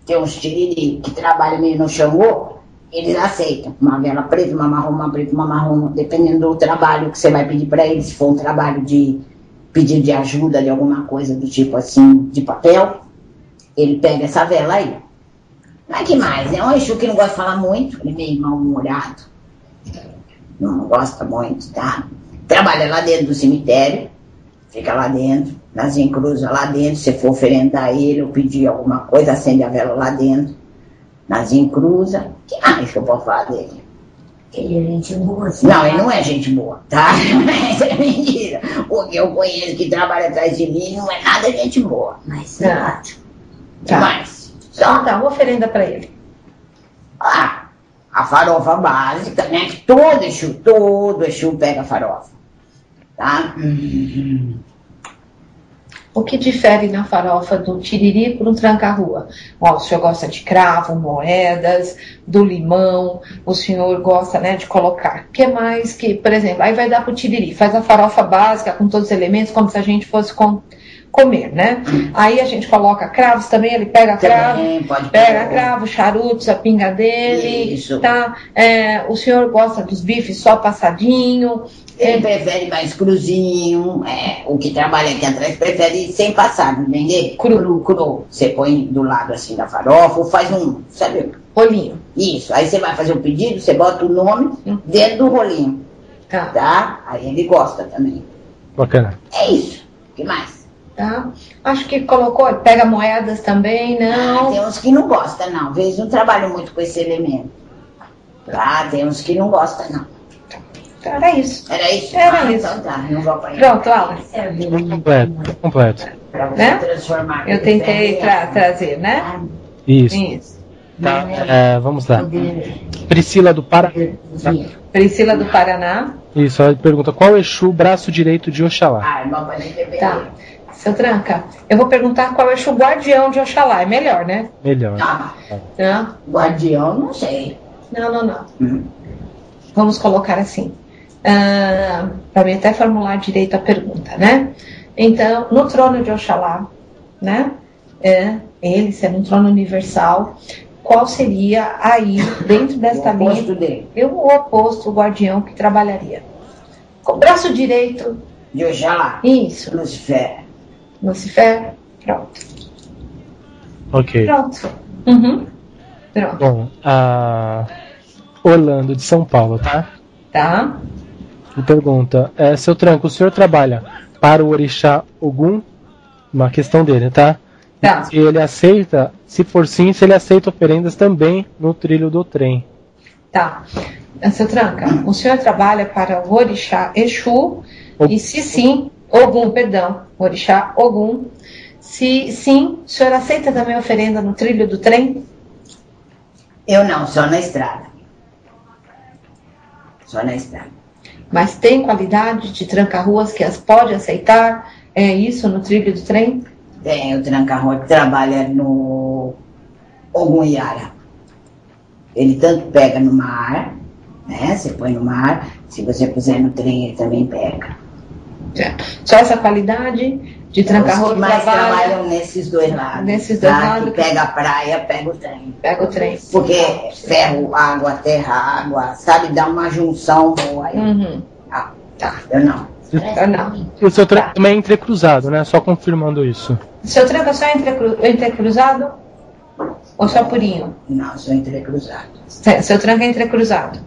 Tem uns tiriri que trabalham meio no Xangô, eles aceitam uma vela preta, uma marrom, uma preta, uma marrom, dependendo do trabalho que você vai pedir para eles. Se for um trabalho de pedido de ajuda, de alguma coisa do tipo assim, de papel, ele pega essa vela aí. Não é que mais, é um Exu que não gosta de falar muito, ele é meio mal-humorado, não gosta muito, tá? Trabalha lá dentro do cemitério, fica lá dentro, nas encruzas lá dentro, se for oferendar ele ou pedir alguma coisa, acende a vela lá dentro, nas encruzas. O que mais que eu posso falar dele? Ele é gente boa. Não, ele não é gente boa, tá? Isso é mentira. O que eu conheço que trabalha atrás de mim não é nada gente boa. Mas simpático. Tá. Mas, Então tá, uma oferenda pra ele. a farofa básica, né? Que todo Exu pega farofa, tá? O que difere na farofa do tiriri para um tranca-rua? Ó, o senhor gosta de cravo, moedas, do limão, o senhor gosta, né, de colocar. O que mais que, por exemplo, aí vai dar para o tiriri, faz a farofa básica com todos os elementos, como se a gente fosse comer, né? Aí a gente coloca cravos também, ele pega cravo, pega cravo, charutos, a pinga dele, isso. Tá? O senhor gosta dos bifes só passadinho. Ele prefere mais cruzinho, o que trabalha aqui atrás prefere sem passar, não entendeu? Cru. Você põe do lado assim da farofa, ou faz sabe? Rolinho. Isso, aí você vai fazer o pedido, você bota o nome dentro do rolinho, tá? Aí ele gosta também. Bacana. É isso, o que mais? Tá? Acho que colocou, pega moedas também, não? Tem uns que não gostam, não, às vezes não trabalham muito com esse elemento. Tá, tem uns que não gostam, não. Era isso. Era isso? Era isso. Então tá, não vou apanhar. Pronto, Alan. Completo. Pra você Né? transformar. Eu tentei trazer, né? Isso. Tá, vamos lá. Priscila do Paraná. Priscila do Paraná. Isso, ela pergunta qual Exu braço direito de Oxalá? Tá. Seu Tranca, eu vou perguntar qual é o guardião de Oxalá. É melhor, né? Melhor. Tá. Guardião, não sei. Não. Vamos colocar assim. Para mim até formular direito a pergunta, né? Então, no trono de Oxalá, né? Ele sendo um trono universal, qual seria aí, dentro desta linha, o oposto, o guardião que trabalharia? Com o braço direito de Oxalá. Isso. Lucifer. Pronto. Ok. Pronto. Pronto. Bom, Orlando de São Paulo, tá? Tá. Me pergunta, seu Tranco, o senhor trabalha para o orixá Ogum? Uma questão dele, tá? Tá. Se ele aceita, se for sim, se ele aceita oferendas também no trilho do trem. Tá. Seu Tranca, o senhor trabalha para o orixá Exu, e se sim, Ogum, perdão, orixá Ogum, se sim, o senhor aceita também oferenda no trilho do trem? Eu não, só na estrada. Só na estrada. Mas tem qualidade de tranca-ruas que as pode aceitar? É isso no trilho do trem? Tem o tranca-rua que trabalha no Ogum Iara. Ele tanto pega no mar, né? Você põe no mar, se você puser no trem, ele também pega. Só essa qualidade de tranca-rua que mais trabalham nesses dois lados. Nesses dois lados. Que pega a praia, pega o trem. Pega o trem. Porque ferro, água, terra, água, sabe? Dá uma junção boa aí. Tá. Eu não. O seu tranco também é entrecruzado, né? Só confirmando isso. O seu tranco é só entrecruzado? Ou só purinho? Não, só entrecruzado. Seu tranco é entrecruzado.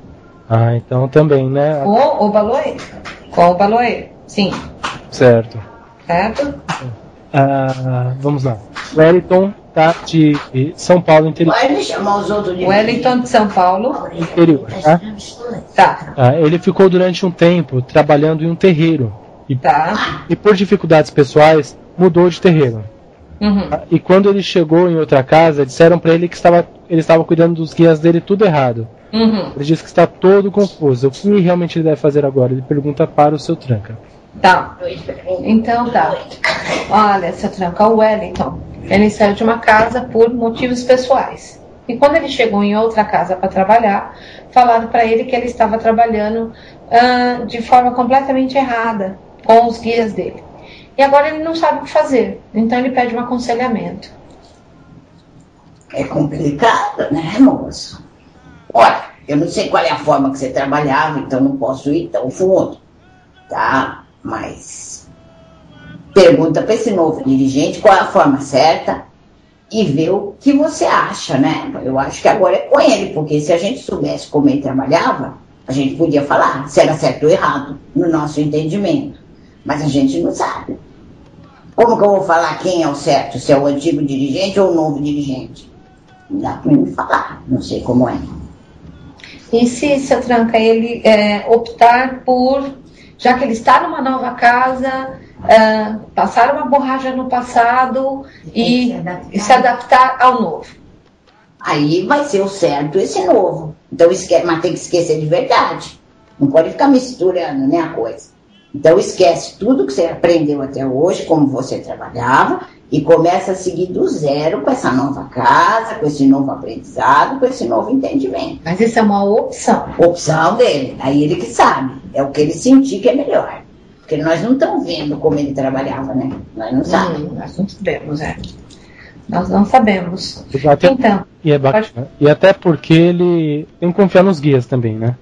Então também, né? Com o baloê? Com o baloê, sim. Certo. Certo? Vamos lá. Wellington tá de São Paulo, interior. Pode chamar os outros de Wellington de São Paulo. Interior, tá? Tá. Ele ficou durante um tempo trabalhando em um terreiro. E por dificuldades pessoais, mudou de terreiro. E quando ele chegou em outra casa, disseram para ele que ele estava cuidando dos guias dele tudo errado. Ele disse que está todo confuso. O que realmente ele deve fazer agora? Ele pergunta para o seu Tranca. Tá. Então tá. Olha, seu Tranca, o Wellington. Ele saiu de uma casa por motivos pessoais. E quando ele chegou em outra casa para trabalhar, falaram para ele que ele estava trabalhando de forma completamente errada com os guias dele. E agora ele não sabe o que fazer. Então ele pede um aconselhamento. É complicado, né, moço? Olha, eu não sei qual é a forma que você trabalhava, então não posso ir tão fundo, tá? Mas pergunta para esse novo dirigente qual é a forma certa e vê o que você acha, né? Eu acho que agora é com ele, porque se a gente soubesse como ele trabalhava, a gente podia falar se era certo ou errado, no nosso entendimento. Mas a gente não sabe. Como que eu vou falar quem é o certo, se é o antigo dirigente ou o novo dirigente? Não dá para me falar, não sei como é. E se, seu Tranca, ele optar por, já que ele está numa nova casa, passar uma borracha no passado e se adaptar ao novo? Aí vai ser o certo esse novo. Então mas tem que esquecer de verdade. Não pode ficar misturando, né, a coisa. Então esquece tudo que você aprendeu até hoje, como você trabalhava, e começa a seguir do zero com essa nova casa, com esse novo aprendizado, com esse novo entendimento. Mas isso é uma opção. Opção dele, aí ele que sabe. É o que ele sentir que é melhor. Porque nós não estamos vendo como ele trabalhava, né? Nós não sabemos. Nós não sabemos, Nós não sabemos. Então, e até porque ele tem que confiar nos guias também, né?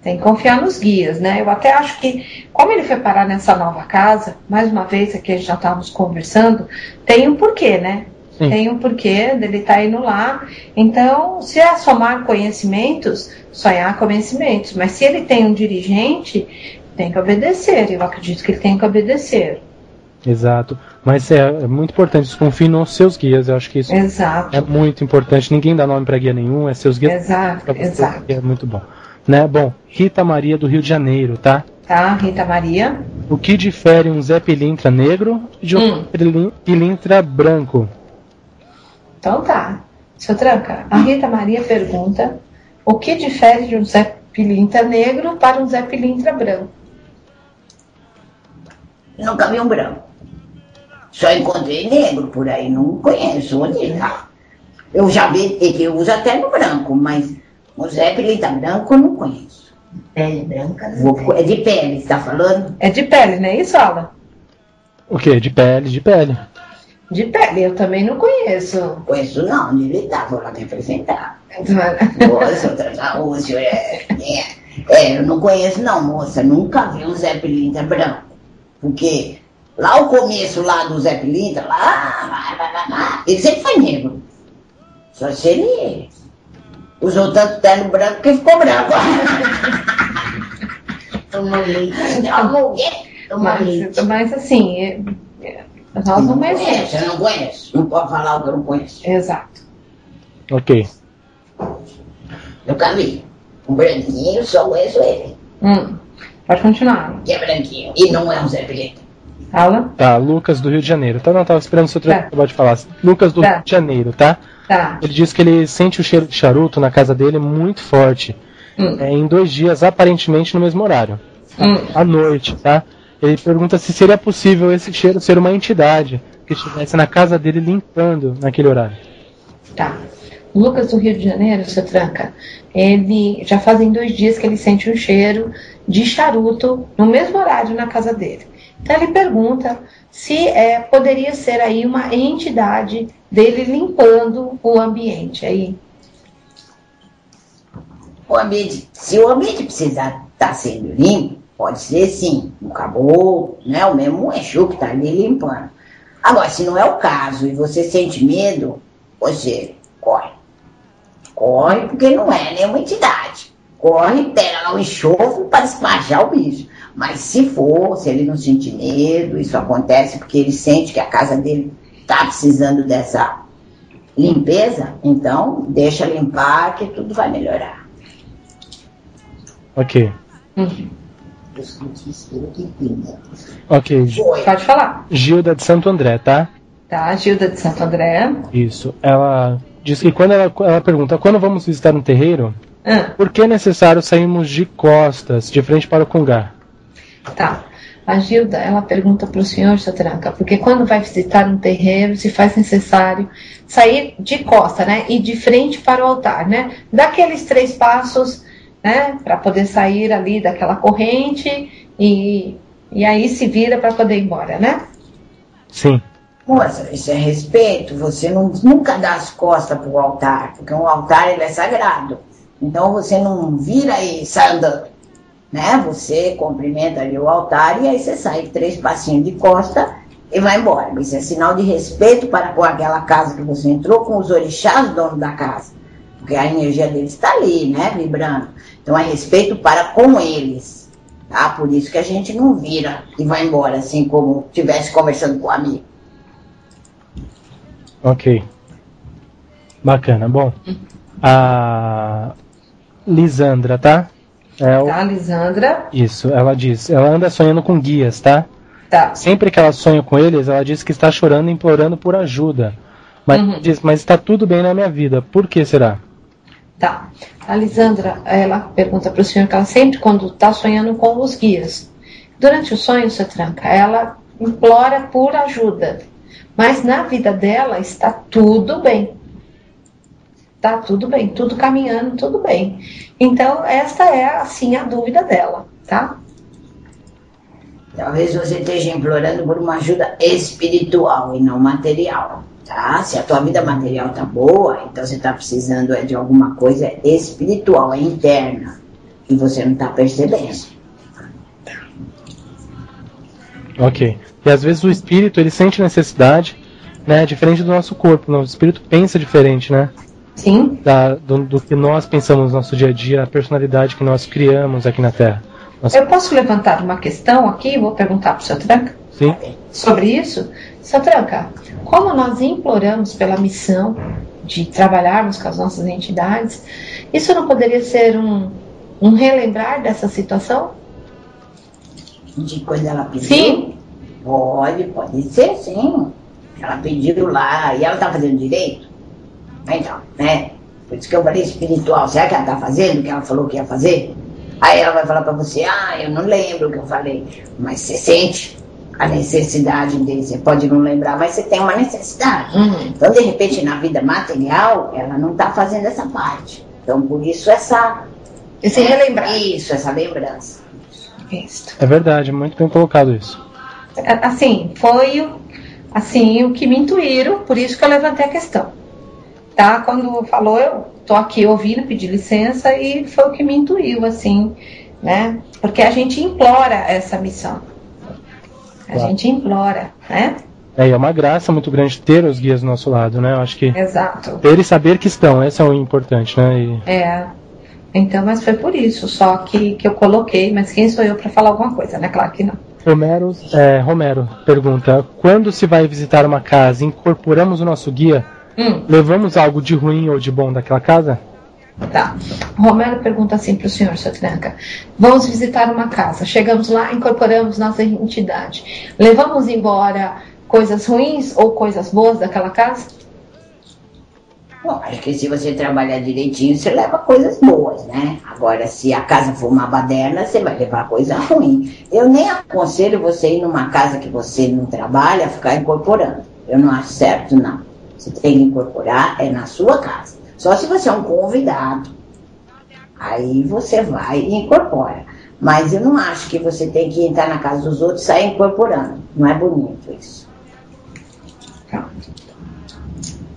Tem que confiar nos guias, né? Eu até acho que, como ele foi parar nessa nova casa, mais uma vez, aqui a gente já estávamos conversando, tem um porquê, né? Sim. Tem um porquê dele estar indo lá. Então, se é somar conhecimentos, sonhar conhecimentos. Mas se ele tem um dirigente, tem que obedecer. Eu acredito que ele tem que obedecer. Exato. Mas é muito importante, confie nos seus guias. Eu acho que isso é muito importante. Ninguém dá nome para guia nenhum, é seus guias. Exato. É muito bom. Né? Bom, Rita Maria do Rio de Janeiro, tá? Tá, Rita Maria. O que difere um Zé Pilintra negro de um Pilintra branco? Então tá. Seu Tranca, a Rita Maria pergunta o que difere de um Zé Pilintra negro para um Zé Pilintra branco? Nunca vi um branco. Só encontrei negro por aí, não conheço onde tá. Eu já vi que usa até no branco, mas o Zé Pilintra branco eu não conheço. Pele branca? É de pele, você tá falando? É de pele, não é isso, Alan? O quê? De pele, de pele. De pele, eu também não conheço. Conheço não, onde ele tá, vou lá me apresentar. Moça, eu não conheço não, moça, nunca vi um Zé Pilintra branco. Porque lá o começo lá do Zé Pilintra, ele sempre foi negro. Só se ele usou tanto terno branco que ficou branco. Tomou leite. Mas assim, nós não conhecemos. Eu não conheço. Não pode falar o que eu não conheço. Exato. Ok. Nunca vi. Um branquinho, só conheço ele. Pode continuar. Que é branquinho. E não é um Zé Pilintra. Fala. Tá, Lucas do Rio de Janeiro. Tá, não, tava esperando o seu treino acabar de falar. Lucas do Rio de Janeiro, tá? Tá. Ele diz que ele sente o cheiro de charuto na casa dele muito forte. Em 2 dias, aparentemente no mesmo horário. À noite, tá? Ele pergunta se seria possível esse cheiro ser uma entidade que estivesse na casa dele limpando naquele horário. Tá. Lucas do Rio de Janeiro, seu Tranca, ele já fazem 2 dias que ele sente um cheiro de charuto no mesmo horário na casa dele. Então ele pergunta se poderia ser aí uma entidade dele limpando o ambiente aí. Se o ambiente precisar estar sendo limpo, pode ser sim, um caboclo, né? O mesmo Exu que está ali limpando. Agora, se não é o caso e você sente medo, você corre. Corre porque não é nenhuma entidade. Corre, pega lá o enxofre para esparjar o bicho. Mas se ele não sentir medo, isso acontece porque ele sente que a casa dele está precisando dessa limpeza, então deixa limpar que tudo vai melhorar. Ok. Ok. Pode falar. Gilda de Santo André, tá? Tá, Gilda de Santo André. Isso. Ela diz que quando ela pergunta quando vamos visitar um terreiro, por que é necessário sairmos de costas, de frente para o congá? Tá. A Gilda, ela pergunta para o senhor, seu Tranca, porque quando vai visitar um terreiro, se faz necessário sair de costa, né? E de frente para o altar, né? Daqueles 3 passos, né? Para poder sair ali daquela corrente e aí se vira para poder ir embora, né? Sim. Moça, isso é respeito. Você nunca dá as costas para o altar, porque um altar ele é sagrado. Então você não vira e sai andando, né? Você cumprimenta ali o altar e aí você sai 3 passinhos de costa e vai embora. Isso é sinal de respeito para com aquela casa que você entrou, com os orixás, dono da casa. Porque a energia deles está ali, né? Vibrando. Então é respeito para com eles, tá? Por isso que a gente não vira e vai embora, assim como estivesse conversando com o amigo. Ok. Bacana. Bom, a Lisandra, tá? Tá, Lisandra. Isso, ela diz. Ela anda sonhando com guias, tá? Tá. Sempre que ela sonha com eles, ela diz que está chorando e implorando por ajuda. Mas diz, mas está tudo bem na minha vida. Por que será? Tá. A Lisandra, ela pergunta para o senhor que ela sempre, quando está sonhando com os guias, durante o sonho, seu Tranca, ela implora por ajuda. Mas na vida dela está tudo bem. Tá tudo bem, tudo caminhando, tudo bem. Então, esta é, assim, a dúvida dela, tá? Talvez você esteja implorando por uma ajuda espiritual e não material, tá? Se a tua vida material tá boa, então você tá precisando de alguma coisa espiritual, é interna, e você não tá percebendo. Ok. E às vezes o espírito, ele sente necessidade, né? Diferente do nosso corpo. O espírito pensa diferente, né? Sim. Do que nós pensamos no nosso dia a dia, a personalidade que nós criamos aqui na Terra. Eu posso levantar uma questão aqui, vou perguntar para o seu Tranca? Sim. Sobre isso? Seu Tranca, como nós imploramos pela missão de trabalharmos com as nossas entidades, isso não poderia ser um relembrar dessa situação? De quando ela pediu? Sim. Pode ser, sim. Ela pediu lá, e ela tá fazendo direito? Então, né? Por isso que eu falei espiritual. Será que ela tá fazendo o que ela falou que ia fazer? Aí ela vai falar pra você, eu não lembro o que eu falei. Mas você sente a necessidade dele. Você pode não lembrar, mas você tem uma necessidade. Então, de repente, na vida material, ela não tá fazendo essa parte. Então, por isso esse relembrar. Isso, essa lembrança. Isso. É verdade, muito bem colocado isso. Assim, foi o que me intuíram, por isso que eu levantei a questão. Tá? Quando falou, eu tô aqui ouvindo, pedi licença e foi o que me intuiu, assim, né? Porque a gente implora essa missão. A gente implora, né? É uma graça muito grande ter os guias do nosso lado, né? Eu acho que Exato. ter e saber que estão, esse é o importante, né? Então, mas foi por isso, só que eu coloquei, mas quem sou eu para falar alguma coisa, né? Claro que não. Romero pergunta, quando se vai visitar uma casa, incorporamos o nosso guia, levamos algo de ruim ou de bom daquela casa? Tá. Romero pergunta assim para o senhor, seu Tranca. Vamos visitar uma casa, chegamos lá, incorporamos nossa entidade. Levamos embora coisas ruins ou coisas boas daquela casa? Bom, acho que se você trabalhar direitinho, você leva coisas boas, né? Agora, se a casa for uma baderna, você vai levar coisa ruim. Eu nem aconselho você ir numa casa que você não trabalha, ficar incorporando. Eu não acho certo, não. Você tem que incorporar, é na sua casa. Só se você é um convidado. Aí você vai e incorpora. Mas eu não acho que você tem que entrar na casa dos outros e sair incorporando. Não é bonito isso.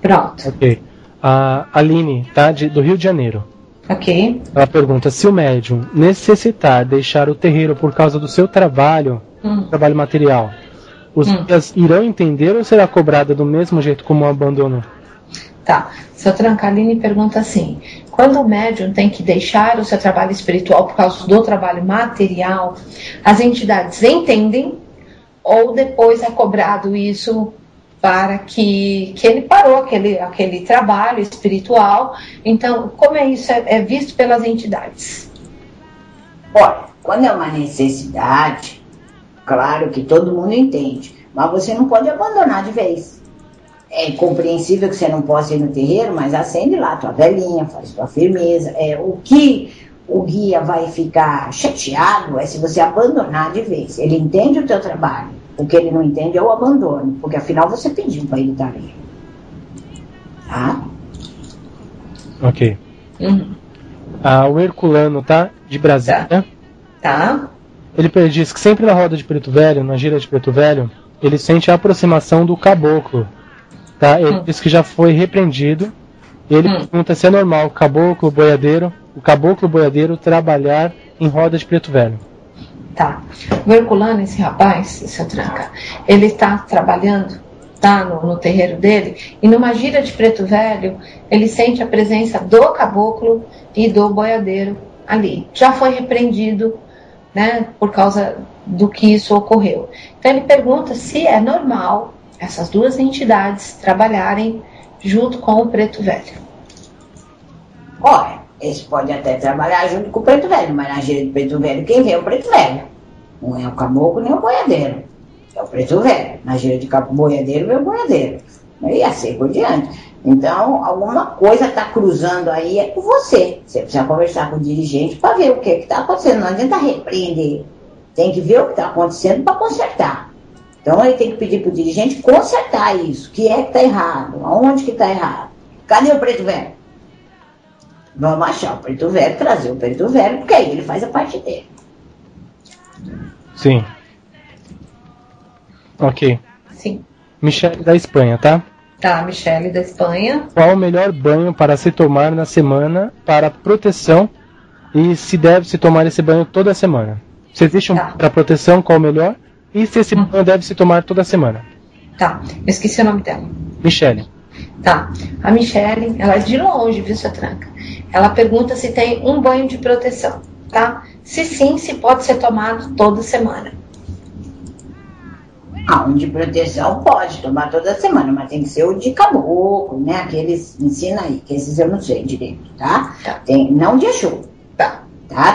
Pronto. Ok. A Aline, tá? Do Rio de Janeiro. Ok. Ela pergunta, se o médium necessitar deixar o terreiro por causa do seu trabalho, trabalho material, os guias irão entender ou será cobrada do mesmo jeito como o abandono? Tá. Seu Trancaline pergunta assim, quando o médium tem que deixar o seu trabalho espiritual por causa do trabalho material, as entidades entendem ou depois é cobrado isso para que ele parou aquele trabalho espiritual? Então, como é isso? É visto pelas entidades? Olha, quando é uma necessidade, claro que todo mundo entende, mas você não pode abandonar de vez. É compreensível que você não possa ir no terreiro, mas acende lá tua velinha, faz tua firmeza. O que o guia vai ficar chateado é se você abandonar de vez. Ele entende o teu trabalho. O que ele não entende é o abandono, porque afinal você pediu para ele estar ali. Tá? Ok. O Herculano, tá? De Brasília. Tá. Ele diz que sempre na roda de Preto Velho, na gira de Preto Velho, ele sente a aproximação do caboclo. Tá? Ele diz que já foi repreendido. E ele pergunta se é normal o caboclo boiadeiro trabalhar em roda de Preto Velho. Tá. O Herculano, esse rapaz, seu Tranca, ele está trabalhando, tá, no terreiro dele, e numa gira de Preto Velho, ele sente a presença do caboclo e do boiadeiro ali. Já foi repreendido, né, por causa do que isso ocorreu. Então ele pergunta se é normal essas duas entidades trabalharem junto com o Preto Velho. Olha, eles podem até trabalhar junto com o Preto Velho, mas na gira do Preto Velho, quem vê é o Preto Velho. Não é o caboclo nem o boiadeiro. É o Preto Velho. Na gira de boiadeiro, vê o boiadeiro. E assim por diante. Então, alguma coisa está cruzando aí é com você. Você precisa conversar com o dirigente para ver o que está acontecendo. Não adianta repreender. Tem que ver o que está acontecendo para consertar. Então, ele tem que pedir para o dirigente consertar isso. O que é que está errado? Aonde que está errado? Cadê o Preto Velho? Vamos achar o Preto Velho, trazer o Preto Velho, porque aí ele faz a parte dele. Sim. Ok. Sim. Michele da Espanha, tá? Tá, Michele da Espanha. Qual o melhor banho para se tomar na semana para proteção e se deve se tomar esse banho toda semana? Se existe para proteção, qual o melhor? E se esse banho deve se tomar toda semana? Tá, eu esqueci o nome dela. Michele. Tá, a Michele, ela é de longe, viu, sua Tranca? Ela pergunta se tem um banho de proteção, tá? Se sim, se pode ser tomado toda semana. Um de proteção pode tomar toda semana, mas tem que ser o de caboclo, né? Aqueles, ensina aí, que esses eu não sei direito, tá? Tem, não de Exu, tá?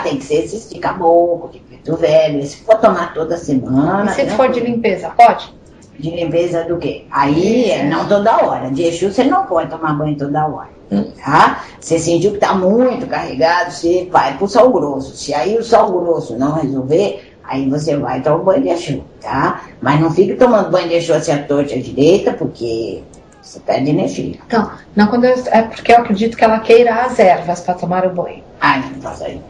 Tem que ser esses de caboclo, de Preto Velho, esse for tomar toda semana. E se for de limpeza, pode? De limpeza do quê? Aí, não toda hora. De Exu você não pode tomar banho toda hora, tá? Você sentiu que tá muito carregado, você vai pro sal grosso. Se aí o sal grosso não resolver, aí você vai tomar banho de Exu, tá? Mas não fique tomando banho de Exu assim à torta à direita, porque você perde energia. Não, quando é porque eu acredito que ela queira as ervas para tomar o banho. Não faça aí.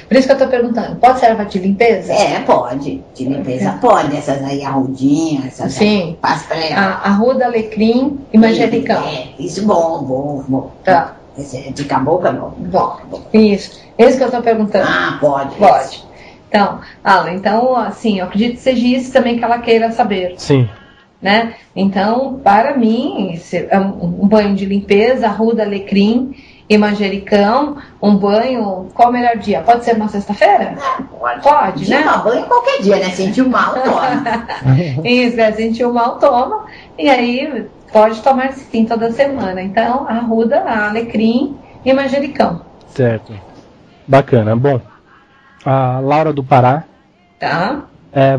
Por isso que eu tô perguntando, pode ser erva de limpeza? Pode. De limpeza pode. Essas aí, arrudinha, essas sim. Aí, arruda, alecrim e manjericão. Isso, bom. Tá. Esse é de caboclo, não? Bom, isso. Esse que eu tô perguntando. Pode. Pode. Então, assim, eu acredito que seja isso também que ela queira saber. Sim. Né? Então, para mim, um banho de limpeza, arruda, alecrim e manjericão, um banho, qual o melhor dia? Pode ser uma sexta-feira? Pode, né? Tomar banho qualquer dia, né? Sentiu mal, toma. Isso, sentiu mal, toma. E aí, pode tomar sim toda semana. Então, arruda, alecrim e manjericão. Certo. Bacana. Bom, a Laura do Pará. Tá.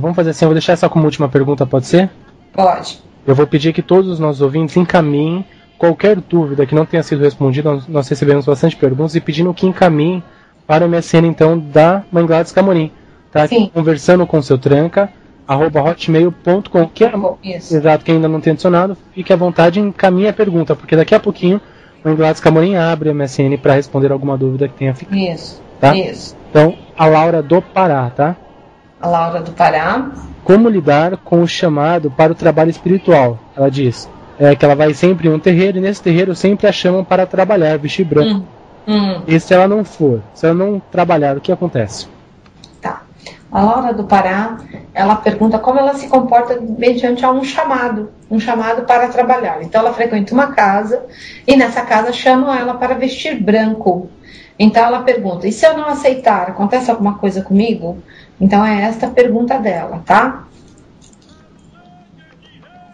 Vamos fazer assim, eu vou deixar essa como última pergunta, pode ser? Pode. Eu vou pedir que todos os nossos ouvintes encaminhem qualquer dúvida que não tenha sido respondida. Nós recebemos bastante perguntas e pedindo que encaminhem para o MSN, então, da Mãe Gladys Camorim. Tá? Sim. Conversando com seu tranca, @hotmail.com. Exato, quem ainda não tem adicionado, fique à vontade e encaminhe a pergunta, porque daqui a pouquinho a Mãe Gladys Camorim abre o MSN para responder alguma dúvida que tenha ficado. Isso. Tá? Isso. Então, a Laura do Pará, tá? A Laura do Pará. Como lidar com o chamado para o trabalho espiritual? Ela diz que ela vai sempre em um terreiro e nesse terreiro sempre a chamam para trabalhar, vestir branco. E se ela não for, se ela não trabalhar, o que acontece? Tá. A Laura do Pará, ela pergunta como ela se comporta mediante a um chamado para trabalhar. Então ela frequenta uma casa e nessa casa chamam ela para vestir branco. Então ela pergunta, e se eu não aceitar, acontece alguma coisa comigo? Então é esta a pergunta dela, tá?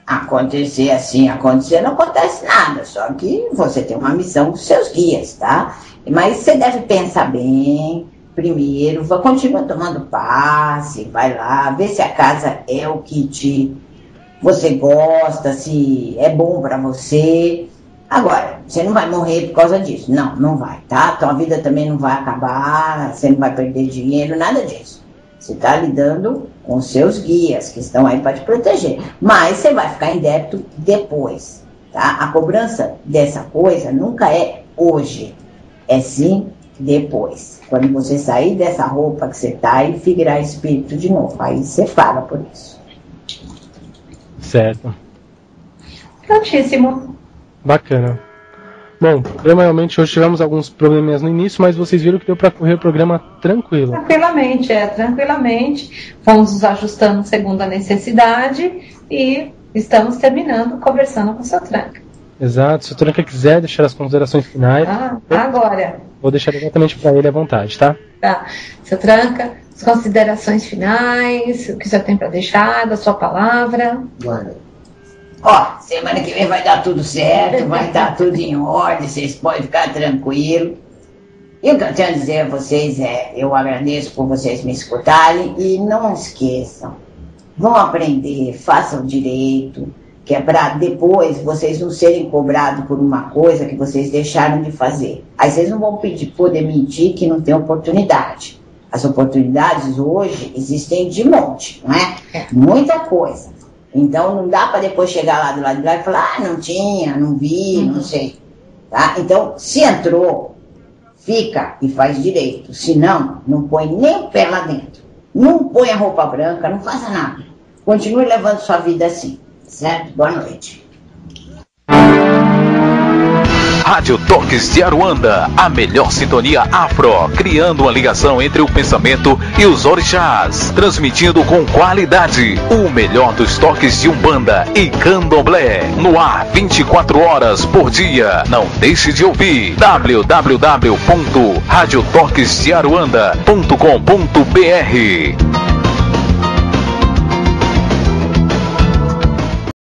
Acontecer assim, não acontece nada, só que você tem uma missão com seus guias, tá? Mas você deve pensar bem, primeiro, continua tomando passe, vai lá, vê se a casa é o que você gosta, se é bom pra você. Agora, você não vai morrer por causa disso. Não, não vai, tá? Tua vida também não vai acabar, você não vai perder dinheiro, nada disso. Você está lidando com seus guias, que estão aí para te proteger. Mas você vai ficar em débito depois, tá? A cobrança dessa coisa nunca é hoje, é sim depois. Quando você sair dessa roupa que você está e virar espírito de novo, aí você paga por isso. Certo. Prontíssimo. Bacana. Bom, o programa realmente hoje tivemos alguns probleminhas no início, mas vocês viram que deu para correr o programa tranquilo. Tranquilamente. Vamos nos ajustando segundo a necessidade e estamos terminando conversando com o seu Tranca. Exato. Se o Tranca quiser deixar as considerações finais... Agora. Vou deixar exatamente para ele à vontade, tá? Tá. Seu Tranca, as considerações finais, o que você tem para deixar, da sua palavra. Ó, semana que vem vai dar tudo certo, vai estar tudo em ordem, vocês podem ficar tranquilos. E o que eu tenho a dizer a vocês é, eu agradeço por vocês me escutarem e não esqueçam, vão aprender, façam direito, que é para depois vocês não serem cobrados por uma coisa que vocês deixaram de fazer. Aí vocês não vão poder mentir que não tem oportunidade. As oportunidades hoje existem de monte, não é? Muita coisa. Então não dá para depois chegar lá do lado de lá e falar, não tinha, não vi, não sei. Tá? Então, se entrou, fica e faz direito. Se não, não põe nem o pé lá dentro. Não põe a roupa branca, não faça nada. Continue levando sua vida assim. Certo? Boa noite. Rádio Toques de Aruanda, a melhor sintonia afro, criando uma ligação entre o pensamento e os orixás, transmitindo com qualidade o melhor dos toques de Umbanda e Candomblé, no ar 24 horas por dia. Não deixe de ouvir www.radiotoquesdearuanda.com.br.